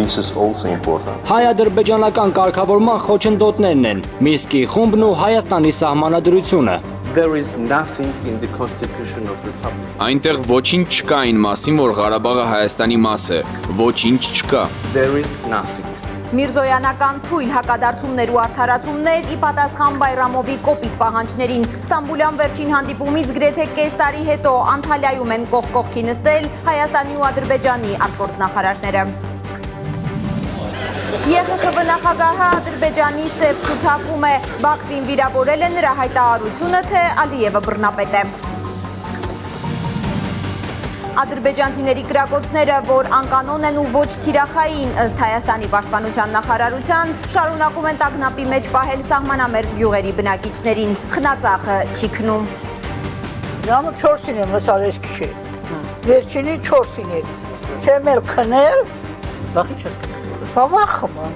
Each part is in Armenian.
This is also important. Հայ-ադրբեջանական կարգավորման խոչընդոտներն են Մինսկի խումբն ու Հայաստանի սահմանադրությունը։ There is nothing in the Constitution of Republic. Այնտեղ ոչինչ չկա այն մասին, որ Ղարաբաղը Հայաստանի մաս է։ Ոչինչ չկա։ There is nothing. Միրզոյանական թույլ հակադարձումներ ու արդարացումներ ի պատասխան Բայրամովի կոպիտ պահանջներին Ստամբուլյան վերջին հանդիպումից գրեթե կես տարի հետո Անտալիայում են կողք կողքի նստել Հայաստանի ու Ադրբեջանի արտգործնախարարները։ ԵԽԽՎ նախագահը Ադրբեջանի սև ցուցակում է, Բաքվին վիրավորել է նրա հայտարարությունը, թե Ալիևը բռնապետ է։ Ադրբեջանցիների կրակոցները, որ անկանոն են ու ոչ թիրախային ըստ Հայաստանի պաշտպանության նախարարության, շարունակում են տագնապի մեջ պահել սահմանամերձ գյուղերի բնակիչներին, խնածախը չի քնում։ Ժամը 4-ին եմ լսալ այս քիշի, վերջինի 4-ին է, չեմ էլ քնել, բախի չես բավախում է։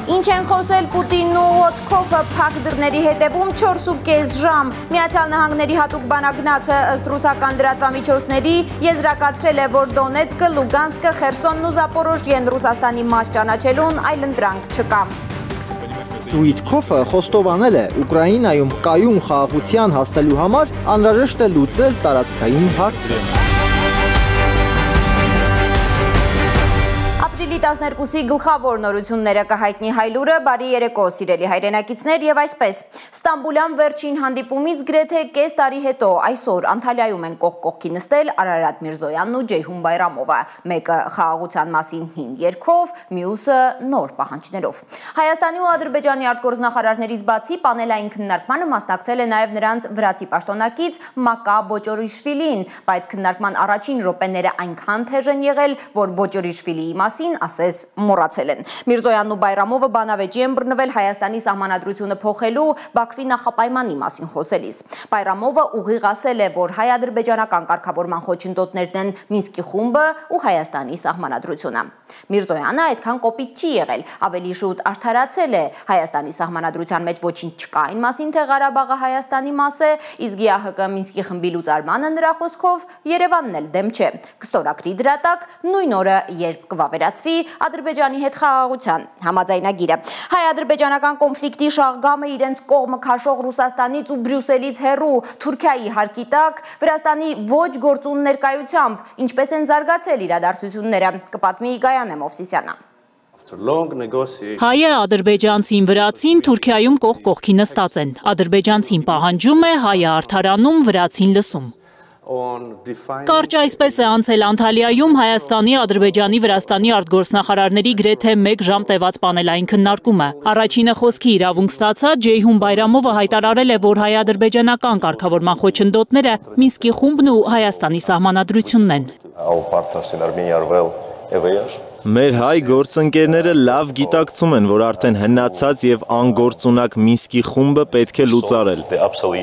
Ինչ են խոսել Պուտինն ու Հոտքովը փակ դռների հետևում 4.5 ժամ։ Միացյալ Նահանգների հատուկ բանագնացը ըստ ռուսական լրատվամիջոցների եզրակացրել է, որ Դոնեցկը, Լուգանսկը, Խերսոնն ու Զապորոժիեն Ռուսաստանի մաս ճանաչելուն այլընտրանք չկա։ Ուիտքովը խոստովանել է, Ուկրաինայում կայուն խաղաղության հասնելու համար անհրաժեշտ է լուծել տարածքային հարցը։ Ապրիլի 12-ի գլխավոր նորությունները կհայտնի Հայլուրը, բարի երեկո սիրելի հայրենակիցներ եւ այսպես Ստամբուլյան վերջին հանդիպումից գրեթե կես տարի հետո այսօր Անտալիայում են կողք կողքի նստել Արարատ Միրզոյանն ու Ջեյհուն Բայրամովը, մեկը խաղաղության մասին հին երգով, մյուսը նոր պահանջներով։ Հայաստանի ու Ադրբեջանի արտգործնախարարներից բացի պանելային քննարկմանը մասնակցել է նաեւ նրանց վրացի պաշտոնակից Մակա Բոճորիշվիլին, բայց քննարկման առաջին րոպեները այնքան թեժ են եղել, որ Բոճորիշվիլիի մասին ասես մոռացել են։ Միրզոյանն ու Բայրամովը բանավեճի են բռնվել Հայաստանի սահմանադրությունը փոխելու Բաքվի նախապայմանի մասին խոսելիս։ Բայրամովը ուղիղ ասել է, որ հայ-ադրբեջանական կարգավորման խոչընդոտներն են Մինսկի խումբը ու Հայաստանի սահմանադրությունը։ Միրզոյանը այդքան կոպիտ չի եղել, ավելի շուտ արդարացել է Հայաստանի սահմանադրության մեջ ոչինչ չկա այն մասին, թե Ղարաբաղը Հայաստանի մաս է, իսկ ԵԱՀԿ Մինսկի խմբի լուծարմանը նրա խոսքով Երևանն էլ դեմ չէ։ Կստորագրի դրա տակ նույն օրը, երբ կվավերացվի Ադրբեջանի հետ խաղաղության համաձայնագիրը։ Հայ-ադրբեջանական կոնֆլիկտի շաղգամը իրենց կողմը քաշող Ռուսաստանից ու Բրյուսելից հեռու Թուրքիայի հարկի տակ Վրաստանի ոչ գործուն ներկայությամբ ինչպես են զարգացել իրադարձությունները, կպատմի Գայանե Մովսիսյանը։ Հայը ադրբեջանցին վրացին Թուրքիայում կողք կողքի նստած են։ Ադրբեջանցին պահանջում է, հայը արդարանում, վրացին լսում։ Կարճ այսպես է անցել Անտալիայում Հայաստանի, Ադրբեջանի, Վրաստանի արտգործնախարարների գրեթե 1 ժամ տևած պանելային քննարկումը։ Առաջինը խոսքի իրավունք ստացած Ջեյհուն Բայրամովը հայտարարել է, որ հայ-ադրբեջանական կարգավորման խոչընդոտները Մինսկի խումբն ու Հայաստանի սահմանադրությունն են։ Մեր հայ գործընկերները լավ գիտակցում են, որ արդեն հնացած եւ անգործունակ Մինսկի խումբը պետք է լուծարել։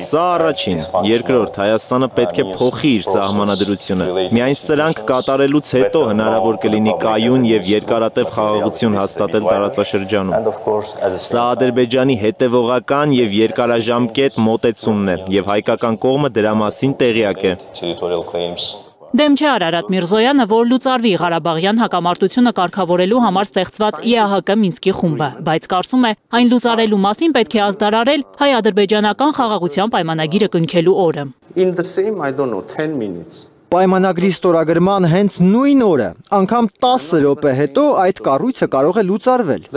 Սա առաջին, երկրորդ, Հայաստանը պետք է փոխի իր սահմանադրությունը։ Միայն սրանք կատարելուց հետո հնարավոր կլինի կայուն եւ երկարատև խաղաղություն հաստատել տարածաշրջանում։ Սա Ադրբեջանի հետևողական եւ երկարաժամկետ մոտեցումն է եւ հայկական կողմը դրա մասին տեղյակ է։ Դեմ չէ Արարատ Միրզոյանը, որ լուծարվի Ղարաբաղյան հակամարտությունը կարգավորելու համար ստեղծված ԵԱՀԿ Մինսկի խումբը, բայց կարծում է, այն լուծարելու մասին պետք է ազդարարել հայ-ադրբեջանական խաղաղության պայմանագիրը կնքելու օրը։ Պայմանագրի ստորագրման հենց նույն օրը, անգամ 10 րոպե հետո այդ կառույցը կարող է լուծարվել։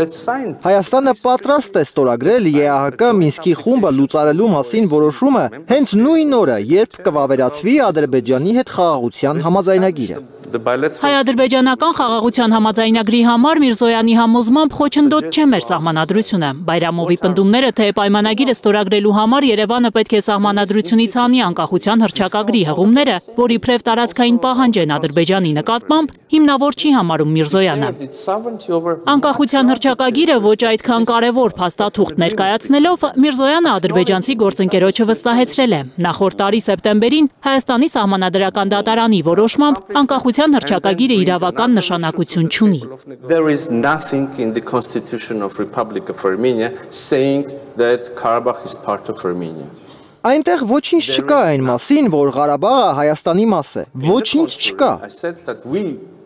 Հայաստանը պատրաստ է ստորագրել ԵԱՀԿ Մինսկի խումբը լուծարելու մասին որոշումը հենց նույն օրը, երբ կվավերացվի Ադրբեջանի հետ խաղաղության համաձայնագիրը։ Հայ-ադրբեջանական խաղաղության համաձայնագրի համար Միրզոյանի համոզմամբ խոչընդոտ չէ մեր սահմանադրությունը։ Բայրամովի պնդումները, թե պայմանագիրը ստորագրելու համար Երևանը պետք է սահմանադրությունից անի անկախության հռչակագրի հղումները, որ իբրև տարածքային պահանջ են Ադրբեջանի նկատմամբ, հիմնավոր չի համարում Միրզոյանը։ Անկախության հռչակագիրը ոչ այդքան կարևոր փաստաթուղթ ներկայացնելով Միրզոյանը ադրբեջանցի գործընկերոջը վստահեցրել է։ Նախորդ տարի սեպտեմբերին Հայաստանի սահմանադրական դատարանի որոշմամբ անկախության հռչակագիրը իրավական նշանակություն չունի։ There is nothing in the Constitution of Republic of Armenia saying that Karabakh is part of Armenia. Այնտեղ ոչինչ չկա այն մասին, որ Ղարաբաղը Հայաստանի մաս է։ Ոչինչ չկա։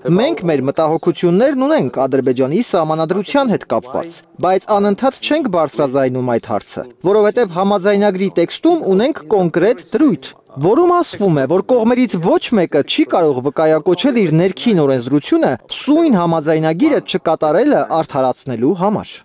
Մենք մեր մտահոգություններն ունենք Ադրբեջանի սահմանադրության հետ կապված, բայց անընդհատ չենք բարձրաձայնում այդ հարցը, որովհետև համաձայնագրի տեքստում ունենք կոնկրետ դրույթ, որում ասվում է, որ կողմերից ոչ մեկը չի կարող վկայակոչել իր ներքին օրենսդրությունը սույն համաձայնագիրը չկատարելը արդարացնելու համար։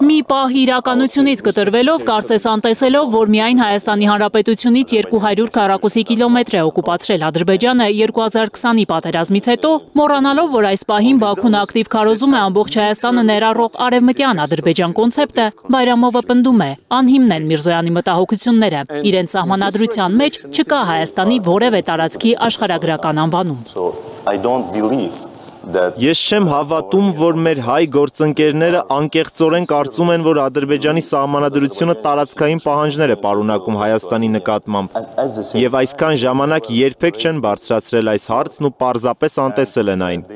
Մի պահ իրականությունից կտրվելով, կարծես անտեսելով, որ միայն Հայաստանի Հանրապետությունից 200 քառակուսի կիլոմետր է օկուպացրել Ադրբեջանը 2020-ի պատերազմից հետո, մոռանալով, որ այս պահին Բաքուն ակտիվ քարոզում է ամբողջ Հայաստանը ներառող արևմտյան Ադրբեջան կոնցեպտը, Բայրամովը պնդում է, անհիմն են Միրզոյանի մտահոգությունները, իրենց սահմանադրության մեջ չկա Հայաստանի որևէ տարածքի աշխարհագրական անվանում։ Ես չեմ հավատում, որ մեր հայ գործընկերները անկեղծորեն կարծում են, որ Ադրբեջանի սահմանադրությունը տարածքային պահանջներ է պարունակում Հայաստանի նկատմամբ, եւ այսքան ժամանակ երբեք չեն բարձրացրել այս հարցն ու պարզապես անտեսել են այն։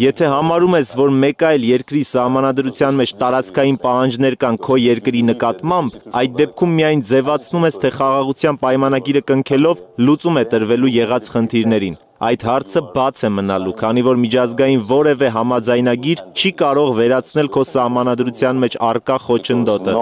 Եթե համարում ես, որ մեկ այլ երկրի սահմանադրության մեջ տարածքային պահանջներ կան քո երկրի նկատմամբ, այդ դեպքում միայն ձևացնում ես, թե խաղաղության պայմանագիրը կնքելով լուծում է տրվելու եղած խնդիրներին։ Այդ հարցը բաց է մնալու, քանի որ միջազգային որևէ համաձայնագիր չի կարող վերացնել քո սահմանադրության մեջ առկա խոչընդոտը։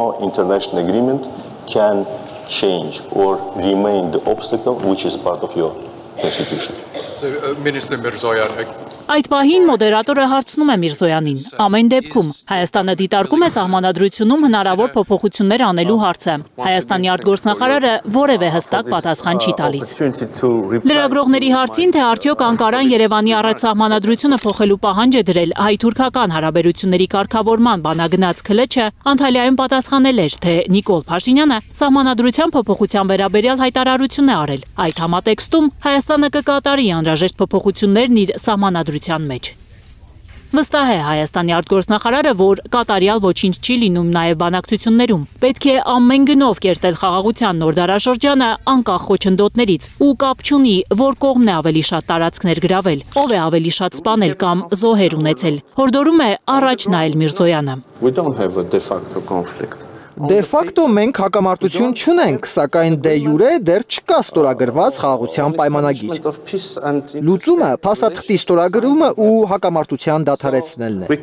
Այդ պահին մոդերատորը հարցնում է Միրզոյանին. ամեն դեպքում Հայաստանը դիտարկում է սահմանադրությունում հնարավոր փոփոխություններ անելու հարցը։ Հայաստանի արտգործնախարարը որևէ հստակ պատասխան չի տալիս։ Լրագրողների հարցին, թե արդյոք Անկարան Երևանի առաջ սահմանադրությունը փոխելու պահանջ է դրել հայ-թուրքական հարաբերությունների կարգավորման բանագնաց Քլեչը, Անտալիայում պատասխանել էր, թե Նիկոլ Փաշինյանը սահմանադրության փոփոխության վերաբերյալ հայտարարություն է արել։ Այդ համատեքստում Հայաստանը կկատարի անհրաժեշտ փոփոխություններն իր սահմանադրության մեջ։ Վստահ է Հայաստանի արտգործնախարարը, որ կատարյալ ոչինչ չի լինում նաև բանակցություններում։ Պետք է ամեն գնով կերտել խաղաղության նոր դարաշրջանը անկախ խոչընդոտներից ու կապ չունի, որ կողմն է ավելի շատ տարածքներ գրավել, ով է ավելի շատ սպանել կամ զոհեր ունեցել։ Հորդորում է առաջ նայել Միրզոյանը։ Դե ֆակտո մենք հակամարտություն չունենք, սակայն դե յուրե դեռ չկա ստորագրված խաղաղության պայմանագիր։ Լուծումը փաստաթղթի ստորագրումը ու հակամարտության դադարեցնելն է։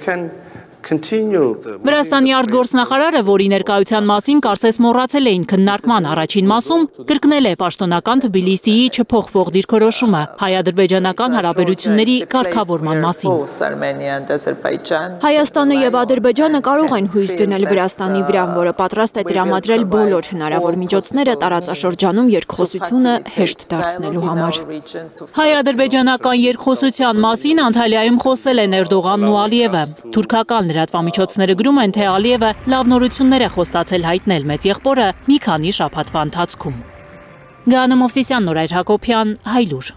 Վրաստանի արտգործնախարարը, որի ներկայության մասին կարծես մոռացել էին քննարկման առաջին մասում, կրկնել է պաշտոնական Թբիլիսիի չփոխվող դիրքորոշումը հայ-ադրբեջանական հարաբերությունների կարգավորման մասին։ Հայաստանը եւ Ադրբեջանը կարող են հույս դնել Վրաստանի վրա, որը պատրաստ է տրամադրել բոլոր հնարավոր միջոցները տարածաշրջանում երկխոսությունը հեշտ դարձնելու համար։ Հայ-ադրբեջանական երկխոսության մասին Անտալիայում խոսել են Էրդողանն ու Ալիևը։ Թուրքական լրատվամիջոցները գրում են, թե Ալիևը լավ նորություններ է խոստացել հայտնել մեծ եղբորը մի քանի շաբաթվա ընթացքում։ Գանա Մովսիսյան, Նորայր Հակոբյան, Հայլուր։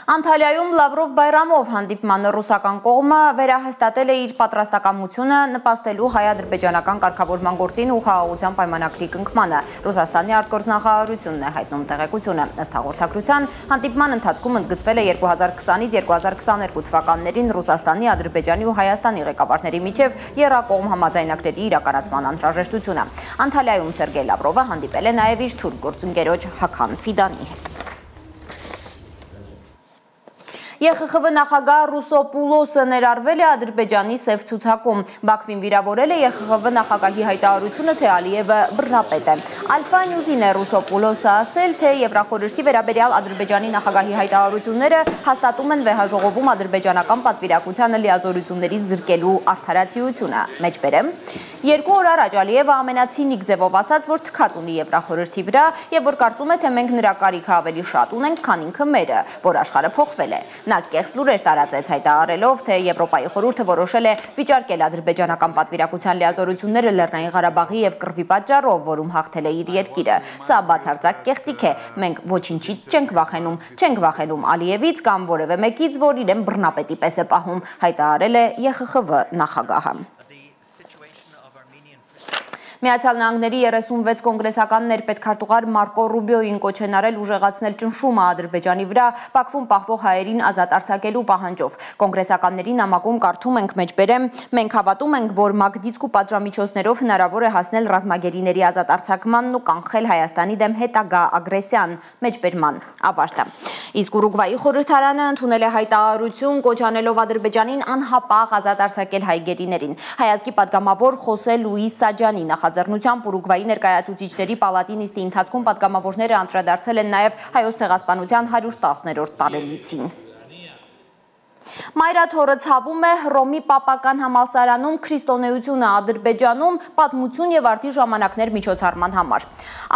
Անտալիայում Լավրով Բայրամով հանդիպմանը ռուսական կողմը վերահաստատել է իր պատրաստակամությունը նպաստելու հայ-ադրբեջանական կարգավորման գործին ու խաղաղության պայմանագրի կնքմանը։ Ռուսաստանի արտգործնախարարությունն է հայտնում տեղեկությունը։ Ըստ հաղորդագրության, հանդիպման ընթացքում ընդգծվել է 2020-ից 2022 թվականներին Ռուսաստանի, Ադրբեջանի ու Հայաստանի ղեկավարների միջև եռակողմ համաձայնագրերի իրականացման անհրաժեշտությունը։ Անտալիայում Սերգեյ Լավրովը հանդիպել է նաև իր թուրք գործընկերոջ Հական Ֆիդանի հետ։ ԵԽԽՎ նախագահ Ռուսոպուլոսը ներառվել է Ադրբեջանի սև ցուցակում։ Բաքվին վիրավորել է ԵԽԽՎ նախագահի հայտարարությունը, թե Ալիևը բռնապետ է։ Ալֆա Նյուզին է Ռուսոպուլոսը ասել, թե Եվրախորհրդի վերաբերյալ Ադրբեջանի նախագահի հայտարարությունները հաստատում են վեհաժողովում ադրբեջանական պատվիրակությանը լիազորություններից զրկելու արդարացիությունը։ Մեջբերեմ, 2 օր առաջ Ալիևը ամենացինիկ ձևով ասաց, որ թքած ունի Եվրախորհրդի վրա եւ որ կարծում է, թե մենք նրա կարիքը ավելի շատ ունենք, քան ինքը մերը, որ աշխարհը փոխվել է։ Նա կեղծ լուրեր տարածեց հայտարարելով, թե Եվրոպայի խորհուրդը որոշել է վիճարկել ադրբեջանական պատվիրակության լիազորությունները Լեռնային Ղարաբաղի եւ Կռվի պատճառով, որում հաղթել է իր երկիրը։ Սա բացարձակ կեղծիք է։ Մենք ոչինչից չենք վախենում Ալիևից կամ որևէ մեկից, որ իրեն բռնապետի պես է պահում, հայտարարել է ԵԽԽՎ նախագահը։ Միացյալ Նահանգների 36 կոնգրեսական ներպետքարտուղար Մարկո Ռուբիոին կոչ են արել ուժեղացնել ճնշումը Ադրբեջանի վրա Բաքվում պահվող հայերին ազատ արձակելու պահանջով։ Կոնգրեսականների նամակում կարդում ենք մեջբերեմ. մենք հավատում ենք, որ Մագնիտսկու պատժամիջոցներով հնարավոր է հասնել ռազմագերիների ազատ արձակմանն ու կանխել Հայաստանի դեմ հետագա ագրեսիան, մեջբերման ավարտը։ Իսկ Ուրուգվայի խորհրդարանը ընդունել է հայտարարություն կոչ անելով Ադրբեջանին անհապաղ ազատ արձակել հայ գերիներին։ Հայազգի պատգամավոր Խոսե Լուիս Սաջանի նախաձեռնությամբ Ուրուգվայի ներկայացուցիչների պալատի նիստի ընթացքում պատգամավորները անդրադարձել են նաև Հայոց ցեղասպանության 110-րդ տարելիցին։ Մայրաթորը ցավում է Հռոմի պապական համալսարանում քրիստոնեությունը Ադրբեջանում պատմություն եւ արդի ժամանակներ միջոցառման համար։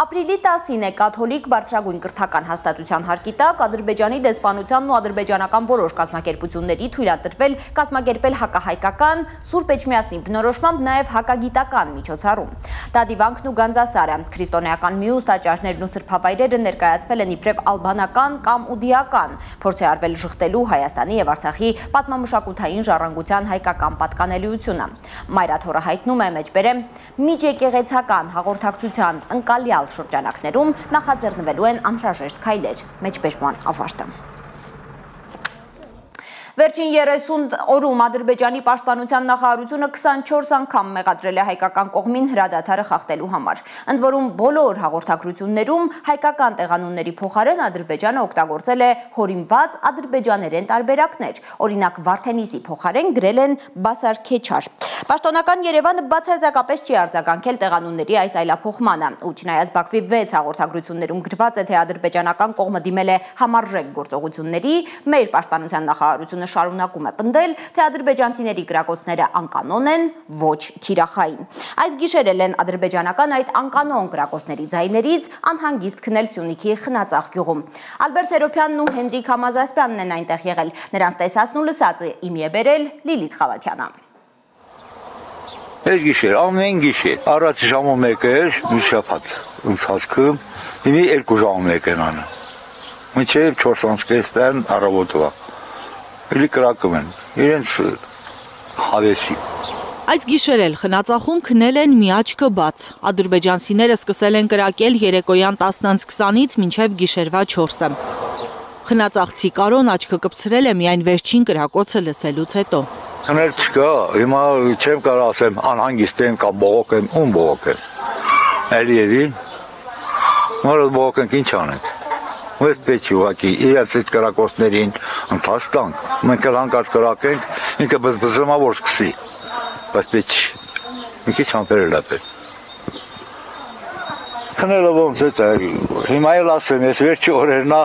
Ապրիլի 10-ին է կաթոլիկ բարձրագույն կրթական հաստատության հարկի տակ Ադրբեջանի դեսպանությանն ու ադրբեջանական որոշ կազմակերպությունների թույլատրվել կազմակերպել հակահայկական Սուրբ Էջմիածնի բնորոշմամբ նաև հակագիտական միջոցառում։ Դադիվանքն ու Գանձասարը, քրիստոնեական մյուս տաճարներն ու սրբավայրերը ներկայացվել են իբրև ալբանական կամ ուդիական, փորձ է արվել շղթելու Հայաստանի եւ Արցախի պատմամշակութային ժառանգության հայկական պատկանելիությունը։ Մայրաթորը հայտնում է մեջբերեմ միջեկեղեցական հաղորդակցության ընկալյալ շրջանակներում նախաձեռնվելու են անհրաժեշտ քայլեր, մեջբերման ավարտը։ Վերջին 30 օրում Ադրբեջանի պաշտպանության նախարարությունը 24 անգամ մեղադրել է հայկական կողմին հրադադարը խախտելու համար։ Ընդ որում բոլոր հաղորդակցություններում հայկական տեղանունների փոխարեն Ադրբեջանը օգտագործել է հորինված ադրբեջաներեն տարբերակներ։ Օրինակ Վարդենիսի փոխարեն գրել են Բասար Քեչար։ Պաշտոնական Երևանը բացարձակապես չի արձագանքել տեղանունների այս այլափոխմանը, ու չնայած Բաքվի 6 հաղորդակցություններում գրված է, թե ադրբեջանական կողմը դիմել է համարժեք գործողությունների, մեր պաշտպանության նախարարությունը շարունակում է պնդել, թե ադրբեջանցիների կրակոցները անկանոն են, ոչ թիրախային։ Այս գիշեր են ադրբեջանական այդ անկանոն կրակոցների ձայներից անհանգիստ քնել Սյունիքի Խնածաղ գյուղում։ Ալբերտ Սերոփյանն ու Հենրիկ Համազասպյանն են այնտեղ եղել։ Նրանց տեսածն ու լսածը իմի է բերել Լիլիթ Խալաթյանը։ Այս գիշեր, ամեն գիշեր, առաջ ժամը 1 էր, մի շաբաթ ընթացքում, հիմի 2 ժամը 1 են անը։ Մինչև 4:30 առավոտվա։ Էլի կրակում են, իրենց հավեսի։ Այս գիշեր էլ Խնածախում քնել են մի աչքը բաց։ Ադրբեջանցիները սկսել են կրակել երեկոյան 10:20-ից մինչև գիշերվա 4-ը։ Խնածաղցի Կարոն աչքը կպցրել է միայն վերջին կրակոցը լսելուց հետո։ Քնել չկա, հիմա չեմ կարող ասեմ անհանգիստ եմ կամ բողոք եմ, ում բողոք եմ։ Էլիևին, նորդ բողոք ենք ինչ անենք։ Ես պետք է ուղղակի իրաց այդ կրակոցներին ընթաց տանք։ Մենք էլ հանկարծ կրակենք, ինքը բզբզմավոր սկսի։ Բայց պետք է մի քիչ համբերել է պետք։ Քնելը ոնց է, հիմա էլ ասեմ, ես վերջի օրերն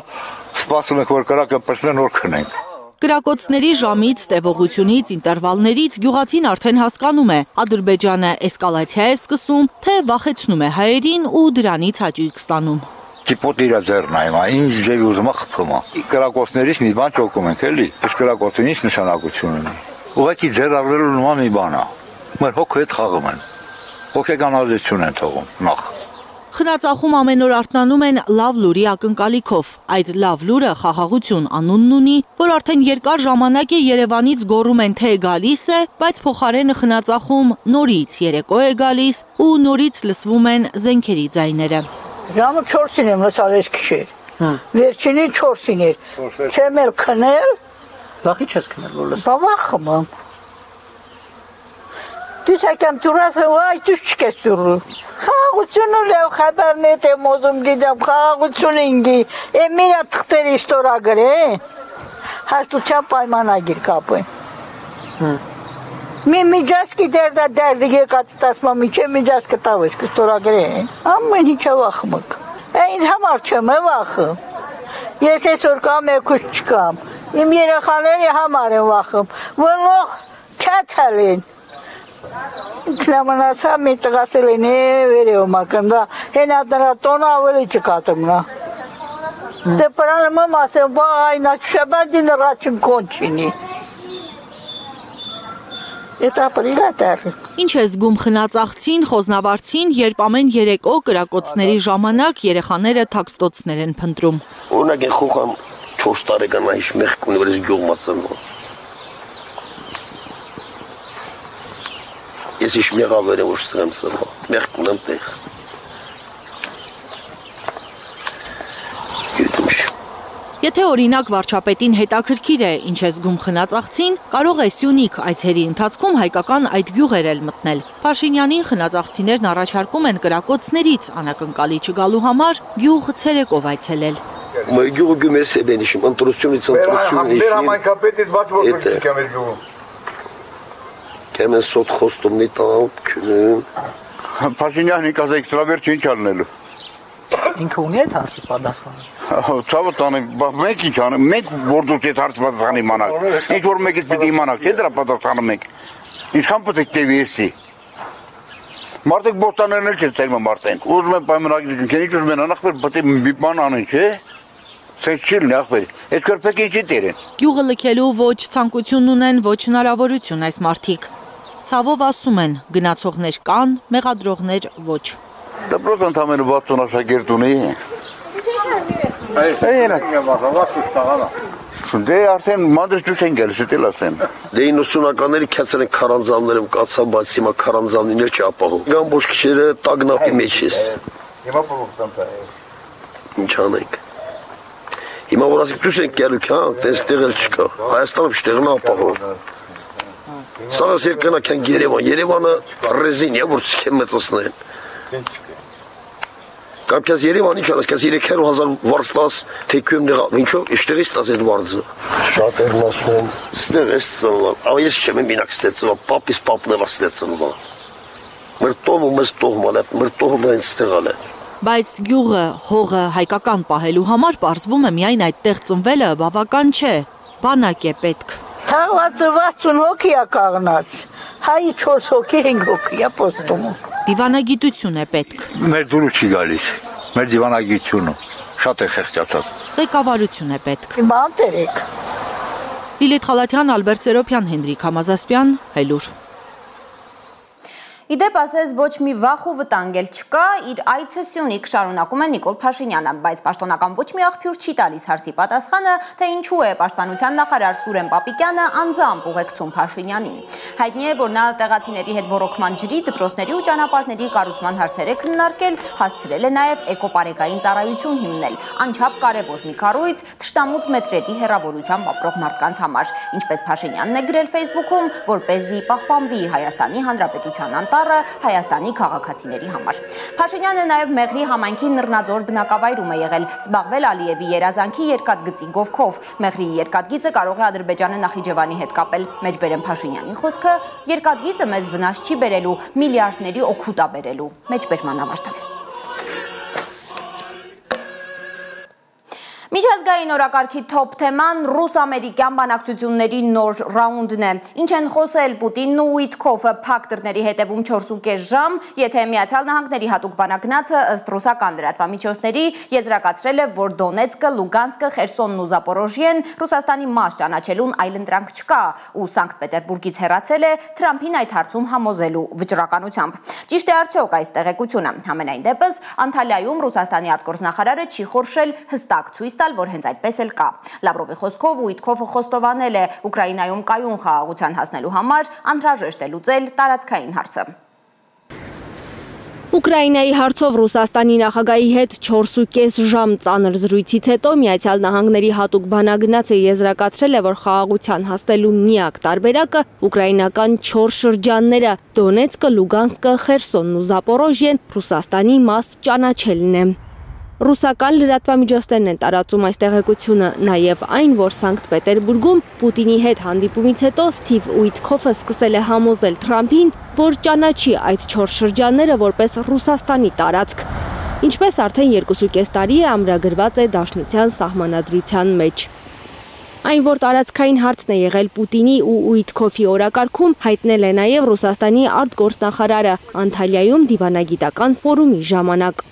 սպասում ենք, որ կրակը պրծնեն, որ քնենք։ Կրակոցների ժամից, տևողությունից, ինտերվալներից գյուղացին արդեն հասկանում է, Ադրբեջանը էսկալացիա է սկսում, թե վախեցնում է հայերին ու դրանից հաճույք ստանում։ Ճիպոտ իրա ձեռն է, ինչ ձևի ուզում է խփում է։ Կրակոցներից մի բան ճոկում ենք, էլի։ Այս կրակոցը ինչ նշանակություն ունի։ Ուղղակի ձեռ առնելու նման մի բան է։ Մեր հոգու հետ խաղում են։ Հոգեկան ազդեցություն են թողում նախ։ Խնածախում ամեն օր արթնանում են լավ լուրի ակնկալիքով։ Այդ լավ լուրը խաղաղություն անունն ունի, որ արդեն երկար ժամանակ է Երևանից գոռում են, թե գալիս է, բայց փոխարենը Խնածախում նորից երեկո է գալիս ու նորից լսվում են զենքերի ձայները։ Ժամը 4-ին եմ լսալ այս գիշեր։ Վերջինի 4-ին էր։ Չեմ էլ քնել։ Վախի չես քնել, որ լսում։ Բա վախում եմ։ Դուք եկամ դուրս ու դուք չկես դուրս։ Խաղաղությունը լավ խաբարն է մոզում գիտեմ խաղաղությունը ինգի էմիրա թղթերի ստորագրե հաշտության պայմանագիր կապը մի միջազգի դերդը եկած տասմա միջե միջազգը տավես կստորագրե ամեն ինչը վախում եք այն համար չեմ է վախում ես այսօր կամ եկուս չկամ իմ երեխաների համար եմ վախում որլող չացալ են Կլամանացա մի տղասել են վերև մակնդա, հեն ադնրա տոնը ավելի չկատում նա։ Դե պրանում եմ ասեմ, բա այնա շաբադին ռաչին կոնչինի։ Էտ ապրիլա տարը։ Ինչ է զգում խնածաղցին, խոզնավարցին, երբ ամեն երեկո կրակոցների ժամանակ երեխաները թաքստոցներ են փնտրում։ Օրինակ են խոխամ 4 տարեկան այս մեղք ունի, որ ես գյուղ մացանվա։ Ես իշ մեղավեր եմ ուշ եմ սրվա, մեղք ունեմ տեղ։ Եթե օրինակ վարչապետին հետաքրքիր է ինչ է զգում խնածաղցին, կարող է Սյունիք այցերի ընթացքում հայկական այդ գյուղեր էլ մտնել։ Փաշինյանին խնածաղցիներն առաջարկում են կրակոցներից անակնկալի չգալու համար գյուղ ցերեկով այցելել։ Մեր գյուղը գումես է բենիշում, ընտրությունից ընտրություն իշին։ Մեր համայնքապետից բաչ որ կգամ մեր գյուղում։ Կեմ են սոտ խոստումնի տան, քնում։ Փաշինյանի կազա էքստրավերտ ինչ անելու։ Ինքը ունի այդ հարցի պատասխանը։ Ցավը տանեմ, մենք ինչ անենք, մենք որ դուք այդ հարցի պատասխան իմանաք։ Ինչ որ մեկից պիտի իմանաք, չէ՞ դրա պատասխանը մենք։ Ինչքան պետք է տևի էսի։ Մարդիկ բոստաներն էլ չեն ծերմը մարդեն։ Ուզում են պայմանագիր կնքեն, ինչ ուզում են անախ պետք է մի բան անեն, չէ՞։ Սենց չի լինի ախպեր, այդ կրպեքը ինչի տերեն։ Գյուղը լքելու ոչ ցանկություն ունեն, ոչ հնարավորություն այս մարդիկ։ Ցավով ասում են, գնացողներ կան, մեղադրողներ ոչ։ Դպրոց ընդամենը 60 աշակերտ ունի։ Դե արդեն մադրճուց են գալիս, էլ ասեմ։ Դե 90-ականների քացել են քարանձավներում կացա, բայց հիմա քարանձավին էլ չի ապահով։ Գամբոշ քիշերը տագնապի մեջ ես։ Հիմա փոխվում է։ Ինչ անենք։ Հիմա որ ասեք դուք եք գալու քան, այստեղ էլ չկա։ Հայաստանը շտեղն ապահով։ Սաղս երկնակ են Երևան, Երևանը ռեզին է, որ չկեն մեծացնեն։ Կամ քեզ Երևան ինչ արած, քեզ 3000 վարձ տաս, թեքյում նեղա, ինչով իշտեղից տաս այդ վարձը։ Շատ էր ասում, ստեղ էս ծնվա, ավ ես չեմ մենակ ստեցվա, պապիս պապն է ստեցվա։ Մեր տոհմը մեզ տոհմալ է, մեր տոհմը այն ստեղալ է։ Բայց գյուղը, հողը հայկական պահելու համար պարզվում է միայն այդտեղ ծնվելը բավական չէ, բանակ է պետք։ Թաղվածը 60 հոգի է կաղնած, հայի 4 հոգի 5 հոգի է պոստում։ Դիվանագիտություն է պետք։ Մեր դուրը չի գալիս, մեր դիվանագիտությունը շատ է խեղճացած։ Ղեկավարություն է պետք։ Ման տերեք։ Լիլիթ Խալաթյան, Ալբերտ Սերոփյան, Հենրիկ Համազասպյան, Հայլուր։ Իդեպ ասես ոչ մի վախ ու վտանգ էլ չկա, իր այցը Սյունիք շարունակում է Նիկոլ Փաշինյանը, բայց պաշտոնական ոչ մի աղբյուր չի տալիս հարցի պատասխանը, թե ինչու է պաշտպանության նախարար Սուրեն Պապիկյանը անձամբ ուղեկցում Փաշինյանին։ Հայտնի է, որ նա տեղացիների հետ ոռոգման ջրի, դպրոցների ու ճանապարհների կառուցման հարցեր է քննարկել, հասցրել է նաև էկոպարեգային ծառայություն հիմնել, անչափ կարևոր մի կառույց թշնամուց մետրերի հեռավորությամբ ապրող մարդկանց համար, ինչպես Փաշինյանն է գրել Facebook-ում, որպեսզի պահպանվի Հայաստանի Հանրապետության անտառը Հայաստանի քաղաքացիների համար։ Փաշինյանը նաև Մեղրի համայնքի Նռնաձոր բնակավայրում է եղել, զբաղվել Ալիևի երազանքի երկաթգծի գովքով։ Մեղրի երկաթգիծը կարող է Ադրբեջանը Նախիջևանի հետ կապել։ Մեջբերեմ Փաշինյանի խոսքը, երկաթգիծը մեզ վնաս չի բերելու, միլիարդների օգուտ է բերելու։ Մեջբերման ավարտը։ Միջազգային օրակարգի թոփ թեման ռուս-ամերիկյան բանակցությունների նոր ռաունդն է։ Ինչ են խոսել Պուտինն ու Ուիտքոֆը փակ դռների հետևում 4.5 ժամ, եթե Միացյալ Նահանգների հատուկ բանակնացը ըստ ռուսական լրատվամիջոցների եզրակացրել է, որ Դոնեցկը, Լուգանսկը, Խերսոնն ու Զապորոժիեն Ռուսաստանի մաս ճանաչելուն այլընտրանք չկա, ու Սանկտ Պետերբուրգից հեռացել է Թրամփին այդ հարցում համոզելու վճռականությամբ։ Ճիշտ է արդյոք այս տեղեկությունը։ Համենայն դեպս Անտալիայում Ռուսաստանի արտգործնախարարը չի խորշել հստակ ցույց որ հենց այդպես էլ կա։ Լավրովի խոսքով Ուիտքոֆը խոստովանել է Ուկրաինայում կայուն խաղաղության հասնելու համար անհրաժեշտ է լուծել տարածքային հարցը։ Ուկրաինայի հարցով Ռուսաստանի նախագահի հետ 4.5 ժամ ծանր զրույցից հետո Միացյալ Նահանգների հատուկ բանագնացը եզրակացրել է, որ խաղաղության հասնելու միակ տարբերակը ուկրաինական 4 շրջանները՝ Դոնեցկը, Լուգանսկը, Խերսոնն ու Զապորոժիեն Ռուսաստանի մաս ճանաչելն է։ Ռուսական լրատվամիջոցներն են տարածում այս տեղեկությունը, նաև այն, որ Սանկտ Պետերբուրգում Պուտինի հետ հանդիպումից հետո Սթիվ Ուիտքոֆը սկսել է համոզել Թրամփին, որ ճանաչի այդ 4 շրջանները որպես Ռուսաստանի տարածք, ինչպես արդեն 2.5 տարի է ամրագրված է Դաշնության սահմանադրության մեջ։ Այն, որ տարածքային հարցն է եղել Պուտինի ու Ուիտքոֆի օրակարգում, հայտնել է նաև Ռուսաստանի արտգործնախարարը Անտալիայում դիվանագիտական ֆորումի ժամանակ։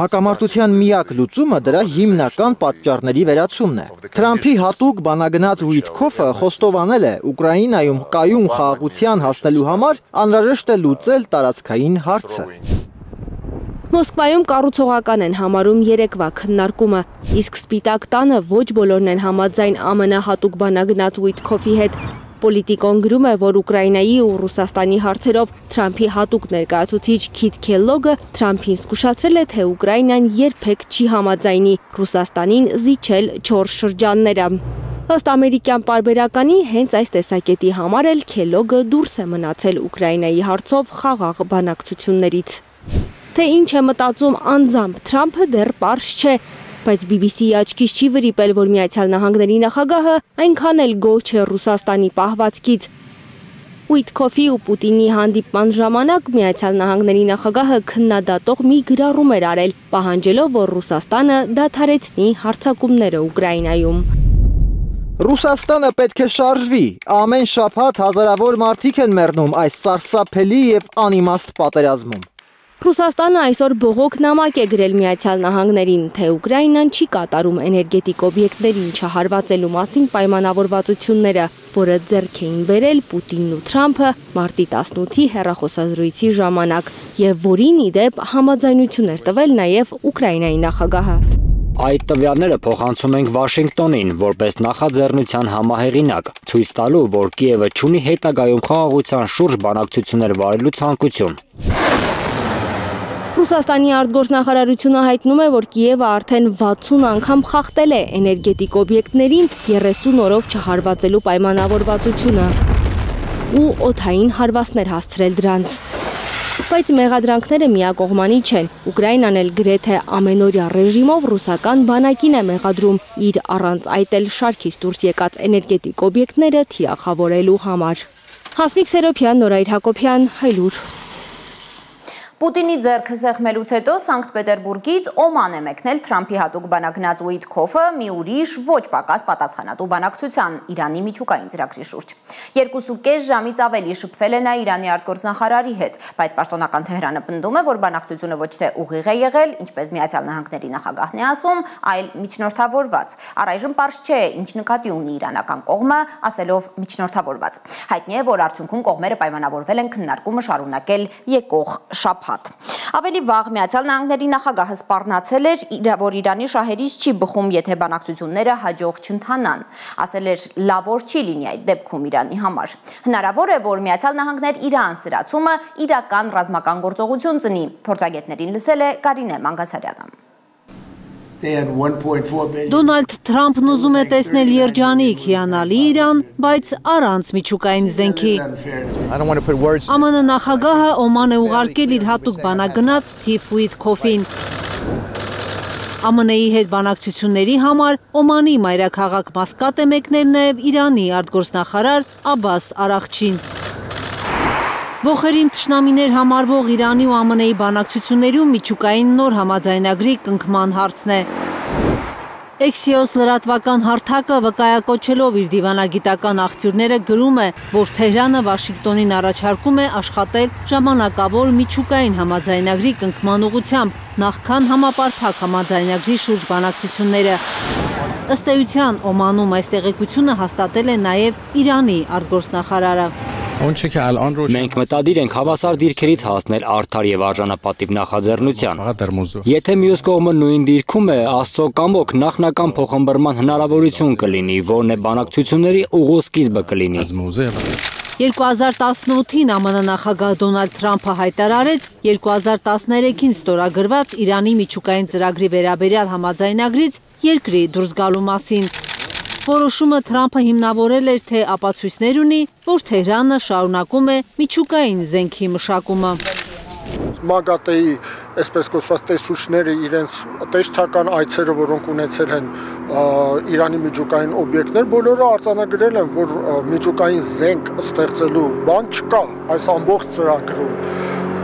Հակամարտության միակ լուծումը դրա հիմնական պատճառների վերացումն է։ Թրամփի հատուկ բանագնաց Ուիտքոֆը խոստովանել է Ուկրաինայում կայուն խաղաղության հասնելու համար անհրաժեշտ է լուծել տարածքային հարցը։ Մոսկվայում կառուցողական են համարում երեկվա քննարկումը, իսկ Սպիտակ տանը ոչ բոլորն են համաձայն ԱՄՆ հատուկ բանագնաց Ուիտքոֆի հետ։ Պոլիտիկոն գրում է, որ Ուկրաինայի ու Ռուսաստանի հարցերով Թրամփի հատուկ ներկայացուցիչ Քիթ Քելլոգը Թրամփին զգուշացրել է, թե Ուկրաինան երբեք չի համաձայնի Ռուսաստանին զիջել 4 շրջանները։ Ըստ ամերիկյան պարբերականի, հենց այս տեսակետի համար էլ Քելլոգը դուրս է մնացել Ուկրաինայի հարցով խաղաղ բանակցություններից։ Թե ինչ է մտածում անձամբ Թրամփը դեռ պարզ չէ, բայց BBC-ի աչքից չի վրիպել, որ Միացյալ Նահանգների նախագահը այնքան էլ գոհ չէ Ռուսաստանի պահվածքից։ Ուիտքոֆի ու Պուտինի հանդիպման ժամանակ Միացյալ Նահանգների նախագահը քննադատող մի գրառում էր արել, պահանջելով, որ Ռուսաստանը դադարեցնի հարձակումները Ուկրաինայում։ Ռուսաստանը պետք է շարժվի, ամեն շաբաթ հազարավոր մարդիկ են մեռնում այս սարսափելի եւ անիմաստ պատերազմում։ Ռուսաստանը այսօր բողոք նամակ է գրել Միացյալ Նահանգներին, թե Ուկրաինան չի կատարում էներգետիկ օբյեկտներին չհարվածելու մասին պայմանավորվածությունները, որը ձեռք էին բերել Պուտինն ու Թրամփը մարտի 18-ի հեռախոսազրույցի ժամանակ, եւ որին ի դեպ համաձայնություն էր տվել նաեւ Ուկրաինայի նախագահը։ Այդ տվյալները փոխանցում ենք Վաշինգտոնին որպես նախաձեռնության համահեղինակ, ցույց տալու, որ Կիևը չունի հետագայում խաղաղության շուրջ բանակցություններ վարելու ցանկություն։ Ռուսաստանի արտգործնախարարությունը հայտնում է, որ Կիևը արդեն 60 անգամ խախտել է էներգետիկ օբյեկտներին 30 օրով չհարվածելու պայմանավորվածությունը ու օդային հարվածներ հասցրել դրանց։ Բայց մեղադրանքները միակողմանի չեն։ Ուկրաինան էլ գրեթե ամենօրյա ռեժիմով ռուսական բանակին է մեղադրում իր առանց այդ էլ շարքից դուրս եկած էներգետիկ օբյեկտները թիրախավորելու համար։ Հասմիկ Սերոփյան, Նորայր Հակոբյան, Հայլուր։ Պուտինի ձեռքը սեղմելուց հետո Սանկտ Պետերբուրգից Օման է մեկնել Թրամփի հատուկ բանակնած Ուիտքոֆը մի ուրիշ ոչ պակաս պատասխանատու բանակցության Իրանի միջուկային ծրագրի շուրջ։ 2.5 ժամից ավելի շփվել է նա Իրանի արտգործնախարարի հետ, բայց պաշտոնական Թեհրանը պնդում է, որ բանակցությունը ոչ թե ուղիղ է եղել, ինչպես Միացյալ Նահանգների նախագահն է ասում, այլ միջնորդավորված։ Առայժմ պարզ չէ, ինչ նկատի ունի իրանական կողմը, ասելով միջնորդավորված։ Հայտնի է, որ արդյունքում կողմերը պայմանավորվել են քննարկումը շարունակել եկող շաբաթ։ Ավելի վաղ Միացյալ Նահանգների նախագահը սպառնացել էր, որ Իրանի շահերից չի բխում, եթե բանակցությունները հաջող չընթանան։ Ասել էր, լավ օր չի լինի այդ դեպքում Իրանի համար։ Հնարավոր է, որ Միացյալ Նահանգներ Իրան սրացումը իրական ռազմական գործողություն ծնի։ Փորձագետներին լսել է Կարինե Մանգասարյանը։ Դոնալդ Թրամփն ուզում է տեսնել երջանիկ, հիանալի Իրան, բայց առանց միջուկային զենքի։ ԱՄՆ նախագահը Օման է ուղարկել իր հատուկ բանագնաց Սթիվ Ուիտքոֆին։ ԱՄՆ-ի հետ բանակցությունների համար Օմանի մայրաքաղաք Մասկատ է մեկնել նաև Իրանի արտգործնախարար Աբբաս Արաղչին։ Ողերիմ թշնամիներ համարվող Իրանի ու ԱՄՆ-ի բանակցություններում միջուկային նոր համաձայնագրի կնքման հարցն է։ Էքսիոս լրատվական հարթակը վկայակոչելով իր դիվանագիտական աղբյուրները գրում է, որ Թեհրանը Վաշինգտոնին առաջարկում է աշխատել ժամանակավոր միջուկային համաձայնագրի կնքման ուղղությամբ, նախքան համապարփակ համաձայնագրի շուրջ բանակցությունները։ Ըստ էության, Օմանում այս տեղեկությունը հաստատել է նաև Իրանի արտգործնախարարը։ Մենք մտադիր ենք հավասար դիրքերից հասնել արդար եւ արժանապատիվ նախաձեռնության։ Եթե մյուս կողմը նույն դիրքում է, Աստծո կամոք նախնական փոխըմբռնման հնարավորություն կլինի, որն է բանակցությունների ուղու սկիզբը կլինի։ 2018-ին ԱՄՆ նախագահ Դոնալդ Թրամփը հայտարարեց 2013-ին ստորագրված Իրանի միջուկային ծրագրի վերաբերյալ համաձայնագրից երկրի դուրս գալու մասին։ Որոշումը Թրամփը հիմնավորել էր, թե ապացույցներ ունի, որ Թեհրանը շարունակում է միջուկային զենքի մշակումը։ ՄԱԳԱՏԷ-ի այսպես կոչված տեսուչները իրենց տեսչական այցերը, որոնք ունեցել են Իրանի միջուկային օբյեկտներ, բոլորը արձանագրել են, որ միջուկային զենք ստեղծելու բան չկա այս ամբողջ ծրագրում։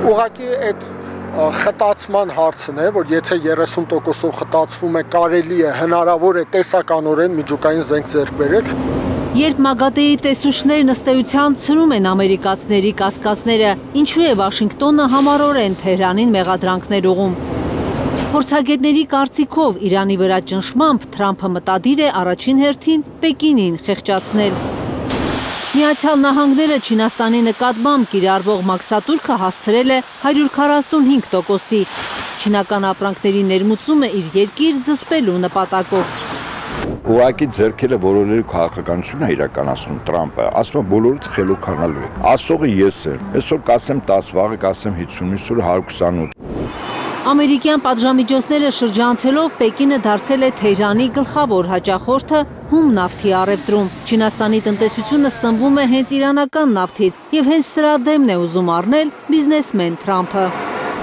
Ուղղակի այդ խտացման հարցն է, որ եթե 30%-ով խտացվում է, կարելի է, հնարավոր է տեսականորեն միջուկային զենք ձեռք բերել։ Երբ ՄԱԳԱՏԷ-ի տեսուչներն ըստ էության ցնում են ամերիկացիների կասկածները, ինչու է Վաշինգտոնը համառորեն Թեհրանին մեղադրանքներ ուղղում։ Փորձագետների կարծիքով Իրանի վրա ճնշմամբ Թրամփը մտադիր է առաջին հերթին Պեկինին խեղճացնել։ Միացյալ Նահանգները Չինաստանի նկատմամբ կիրառվող մաքսատուրքը հասցրել է 145%-ի։ Չինական ապրանքների ներմուծումը իր երկիր զսպելու նպատակով։ Ուղղակի ձեռքերը որոնելու քաղաքականությունը իրականացնում Տրամպը, ասում է բոլորը խելոքանալու են։ Ասողը ես եմ։ Այսօր կասեմ 10, վաղը կասեմ 50, այսօր 128։ Ամերիկյան պատժամիջոցները շրջանցելով Պեկինը դարձել է Թեհրանի գլխավոր հաճախորդը հում նավթի առևտրում։ Չինաստանի տնտեսությունը սնվում է հենց իրանական նավթից եւ հենց սրա դեմն է ուզում առնել բիզնեսմեն Թրամփը։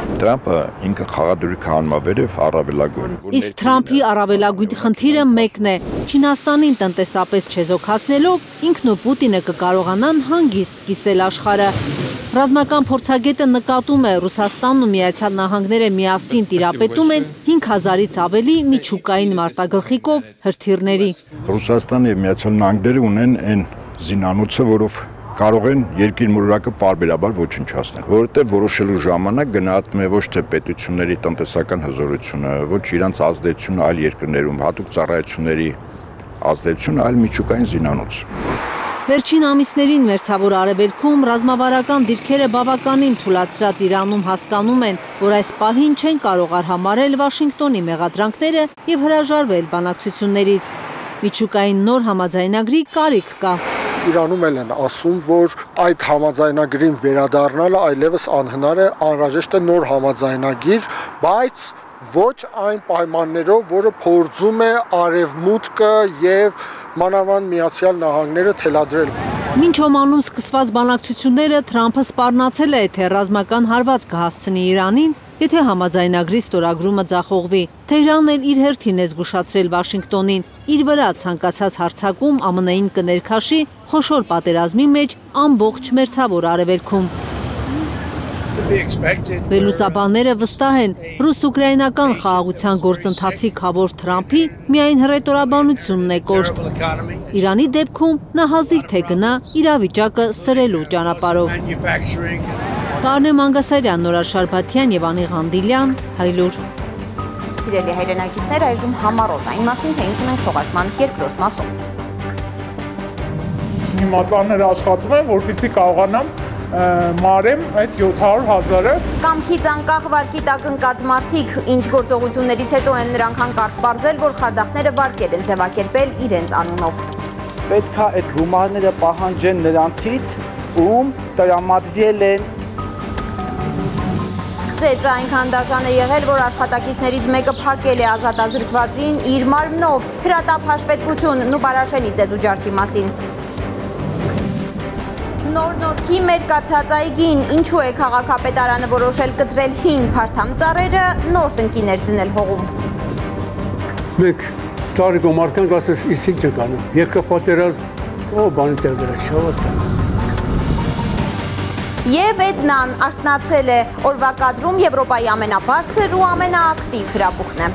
Տրամպը ինքը խաղադրույք հանմավեր է առավելագույն։ Իսկ Թրամփի առավելագույն խնդիրը մեկն է՝ Չինաստանին տնտեսապես չեզոքացնելով ինքն ու Պուտինը կկարողանան հանգիստ կիսել աշխարհը։ Ռազմական փորձագետը նկատում է Ռուսաստանն ու Միացյալ Նահանգները միասին տիրապետում են 5000-ից ավելի միջուկային մարտագլխիկով հրթիռների։ Ռուսաստանը եւ Միացյալ Նահանգները ունեն այն զինանոցը, որով կարող են երկիր մոլորակը պարբերաբար ոչնչացնել, որովհետև որոշելու ժամանակ գնահատում է ոչ թե պետությունների տնտեսական հզորությունը, ոչ իրանց ազդեցությունը այլ երկրներում, հատուկ ծառայությունների ազդեցությունը, այլ միջուկային զինանոց։ Վերջին ամիսներին Մերձավոր Արևելքում ռազմավարական դիրքերը բավականին թուլացրած Իրանում հասկանում են, որ այս պահին չեն կարող արհամարել Վաշինգտոնի մեղադրանքները եւ հրաժարվել բանակցություններից։ Միջուկային նոր համաձայնագրի կարիք կա։ Իրանում են ասում, որ այդ համաձայնագրին վերադառնալը այլևս անհնար է, անհրաժեշտ է նոր համաձայնագիր, բայց ոչ այն պայմաններով, որը փորձում է Արևմուտքը եւ մանավանդ Միացյալ Նահանգները թելադրել։ Մինչ Օմանում սկսված բանակցությունները Թրամփը սպառնացել է, թե ռազմական հարված կհասցնի Իրանին, եթե համաձայնագրի ստորագրումը ձախողվի։ Թեհրանն էլ իր հերթին է զգուշացրել Վաշինգտոնին, իր վրա ցանկացած հարձակում ԱՄՆ-ին կներքաշի խոշոր պատերազմի մեջ ամբողջ Մերձավոր Արևելքում։ Վերլուծաբանները վստահ են, ռուս-ուկրաինական խաղաղության գործընթացի քավոր Թրամփի միայն հռետորաբանությունն է կոշտ։ Իրանի դեպքում նա հազիվ թե գնա իրավիճակը սրելու ճանապարհով։ Կարնե Մանգասարյան, Նորար Շարբաթյան եւ Անի Ղանդիլյան, Հայլուր։ Սիրելի հայրենակիցներ, այժմ համառոտ այն մասին, թե ինչ ունենք թողարկման երկրորդ մասում։ Հիմա ծանր աշխատում եմ, որպեսզի կարողանամ մարեմ այդ 700,000-ը։ Կամքից անկախ վարկի տակ ընկած մարդիկ ինչ գործողություններից հետո են նրանք հանկարծ պարզել, որ խարդախները վարկեր են ձևակերպել իրենց անունով։ Պետք է այդ գումարները պահանջեն նրանցից, ում տրամադրել են։ Ծեծը այնքան դաժան է եղել, որ աշխատակիցներից մեկը փակել է ազատազրկվածին իր մարմնով։ Հրատապ հաշվետվություն Նուբարաշենի ծեծուջարդի մասին։ Նոր-նորքի մեր կացած այգին, ինչու է քաղաքապետարանը որոշել կտրել հին փարթամ ծառերը, նոր տնկիներ դնել հողում։ Մենք ծառի կոմարքանք ասես իսկ ինչ ենք անում, երկրապատերազմ բանի տեղ վրա շավատան։ Եվ Էդնան արթնացել է, օրվա կադրում Եվրոպայի ամենաբարձր ու ամենաակտիվ հրապուխն է։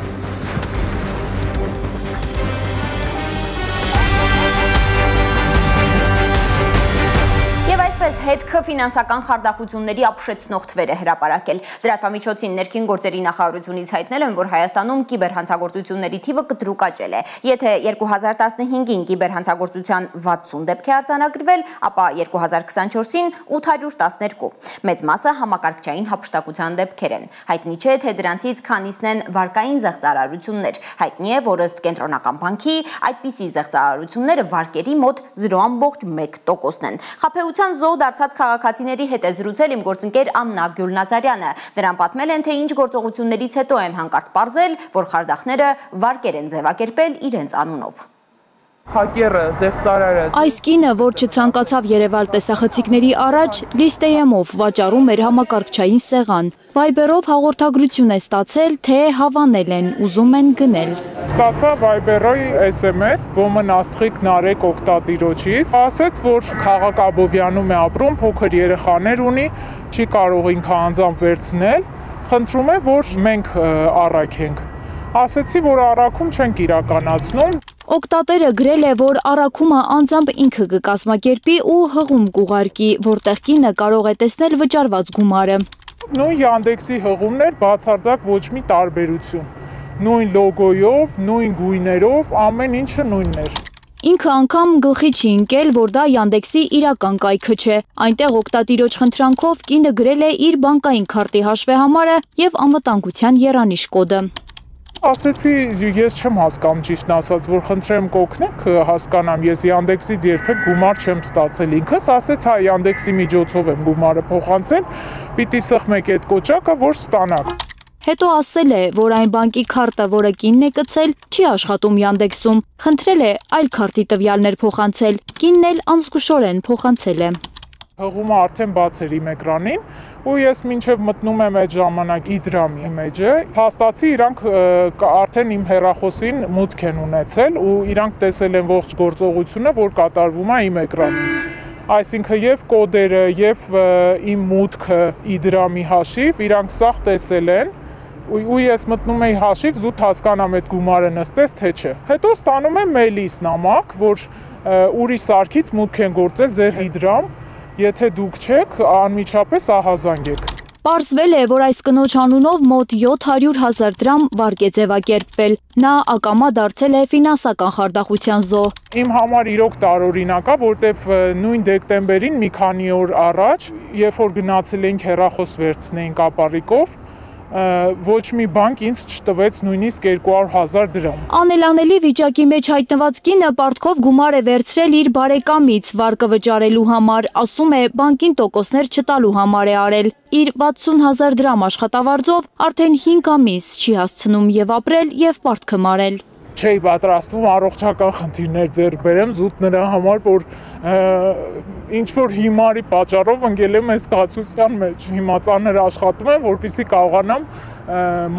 Եվ այսպես հետքը ֆինանսական խարդախությունների ապշեցնող թվեր է հրապարակել։ Լրատվամիջոցին ներքին գործերի նախարարությունից հայտնել են, որ Հայաստանում կիբերհանցագործությունների թիվը կտրուկ աճել է։ Եթե 2015-ին կիբերհանցագործության 60 դեպք է արձանագրվել, ապա 2024-ին 812։ Մեծ մասը համակարգչային հափշտակության դեպքեր են։ Հայտնի չէ, թե դրանցից քանիսն են վարկային զեղծարարություններ։ Հայտնի է, որ ըստ Կենտրոնական բանկի այդպիսի զեղծարարությունները վարկերի մոտ 0.1%-ն են։ Խաբեության զոհ դարձած քաղաքացիների հետ է զրուցել իմ գործընկեր Աննա Գյուլնազարյանը։ Նրան պատմել են, թե ինչ գործողություններից հետո են հանկարծ պարզել, որ խարդախները վարկեր են ձևակերպել իրենց անունով։ Հակերը, զեղծարարը։ Այս կինը, որ չցանկացավ երևալ տեսախցիկների առաջ, Լիստեյեմով վաճառում էր համակարգչային սեղան։ Viber-ով հաղորդագրություն է ստացել, թե հավանել են, ուզում են գնել։ Ստացա Viber-ի SMS Ոմն Աստղիկ Նարեկ օգտատիրոջից, ասեց, որ Խաղաղ Աբովյանում է ապրում, փոքր երեխաներ ունի, չի կարող ինքը անձամբ վերցնել, խնդրում է, որ մենք առաքենք։ Ասեցի, որ առաքում չենք իրականացնում։ Օգտատերը գրել է, որ առաքումը անձամբ ինքը կկազմակերպի ու հղում կուղարկի, որտեղ կինը կարող է տեսնել վճարված գումարը։ Նույն Yandex-ի հղումներ բացարձակ ոչ մի տարբերություն։ Նույն լոգոյով, նույն գույներով, ամեն ինչը նույնն էր։ Ինքը անգամ գլխի չի ընկել, որ դա Yandex-ի իրական կայքը չէ։ Այնտեղ օգտատիրոջ խնդրանքով կինը գրել է իր բանկային քարտի հաշվեհամարը եւ անվտանգության եռանիշ կոդը։ Ասեցի, ես չեմ հասկանում ճիշտն ասած, որ խնդրեմ կօգնեք հասկանամ, ես Yandex-ից երբեք գումար չեմ ստացել ինքս, ասեց հա Yandex-ի միջոցով եմ գումարը փոխանցել, պիտի սխմեք այդ կոճակը, որ ստանաք։ Հետո ասել է, որ այն բանկի քարտը, որը կինն է կցել, չի աշխատում Yandex-ում, խնդրել է այլ քարտի տվյալներ փոխանցել, կինն էլ անզգուշորեն փոխանցել է։ Հղումը արդեն բաց էր իմ էկրանին ու ես մինչև մտնում եմ այդ ժամանակ իդրամի մեջը, հաստատի իրանք արդեն իմ հեռախոսին մուտք են ունեցել ու իրանք տեսել են ողջ գործողությունը, որ կատարվում է իմ էկրանին։ Այսինքն եւ կոդերը եւ իմ մուտքը իդրամի հաշիվ իրանք սաղ տեսել են ու ես մտնում էի հաշիվ զուտ հասկանամ այդ գումարը նստեց թե չէ։ Հետո ստանում եմ մեյլից նամակ, որ ուրիշ սարքից մուտք են գործել ձեր իդրամ, եթե դուք չեք, անմիջապես ահազանգեք։ Պարզվել է, որ այս կնոջ անունով մոտ 700,000 դրամ վարկ է ձևակերպվել։ Նա ակամա դարձել է ֆինանսական խարդախության զոհ։ Իմ համար իրոք տարօրինակ է, որտեվ նույն դեկտեմբերին մի քանի օր առաջ, երբ որ գնացել էինք հեռախոս վերցնեինք ապառիկով, ոչ մի բանկ ինձ չտվեց նույնիսկ 200,000 դրամ։ Անելանելի վիճակի մեջ հայտնված կինը պարտքով գումար է վերցրել իր բարեկամից վարկը վճարելու համար, ասում է բանկին տոկոսներ չտալու համար է արել։ Իր 60,000 դրամ աշխատավարձով արդեն 5 ամիս չի հասցնում եւ ապրել եւ պարտքը մարել։ Չէի պատրաստվում առողջական խնդիրներ ձեռք բերեմ զուտ նրա համար, որ ինչ-որ հիմարի պատճառով ընկել եմ այս զգացության մեջ։ Հիմա ծանր աշխատում եմ, որպեսզի կարողանամ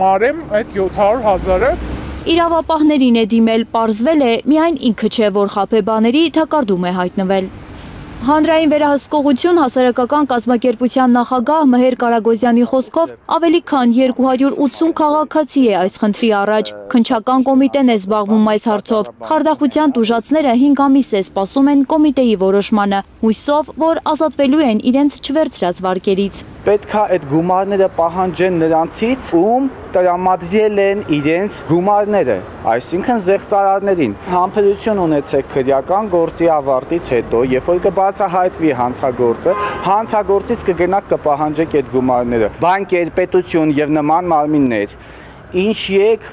մարեմ այդ 700,000-ը։ Իրավապահներին է դիմել, պարզվել է միայն ինքը չէ, որ խաբեբաների թակարդում է հայտնվել։ Հանրային վերահսկողություն հասարակական կազմակերպության նախագահ Մհեր Կարագոզյանի խոսքով ավելի քան 280 քաղաքացի է այս խնդրի առաջ։ Քննչական կոմիտեն է զբաղվում այս հարցով։ Խարդախության տուժածները 5 ամիս է սպասում են կոմիտեի որոշմանը, հույսով, որ ազատվելու են իրենց չվերցրած վարկերից։ Պետք է այդ գումարները պահանջեն նրանցից, ում տրամադրել են իրենց գումարները, այսինքն զեղծարարներին։ Համբերություն ունեցեք քրեական գործի ավարտից հետո, երբ որ կբացահայտվի հանցագործը, հանցագործից կգնաք կպահանջեք այդ գումարները։ Բանկեր, պետություն եւ նման մարմիններ, ինչ եք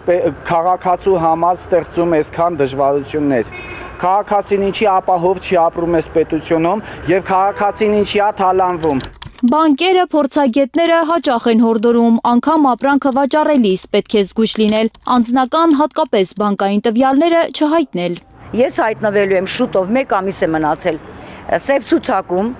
քաղաքացու համար ստեղծում այսքան դժվարություններ։ Քաղաքացին ինչի ապահով չի ապրում այս պետությունում եւ քաղաքացին ինչի է թալանվում։ Բանկերը, փորձագետները հաճախ են հորդորում, անգամ ապրանքը վաճառելիս պետք է զգույշ լինել, անձնական հատկապես բանկային տվյալները չհայտնել։ Ես հայտնվելու եմ շուտով, 1 ամիս է մնացել, սև ցուցակում,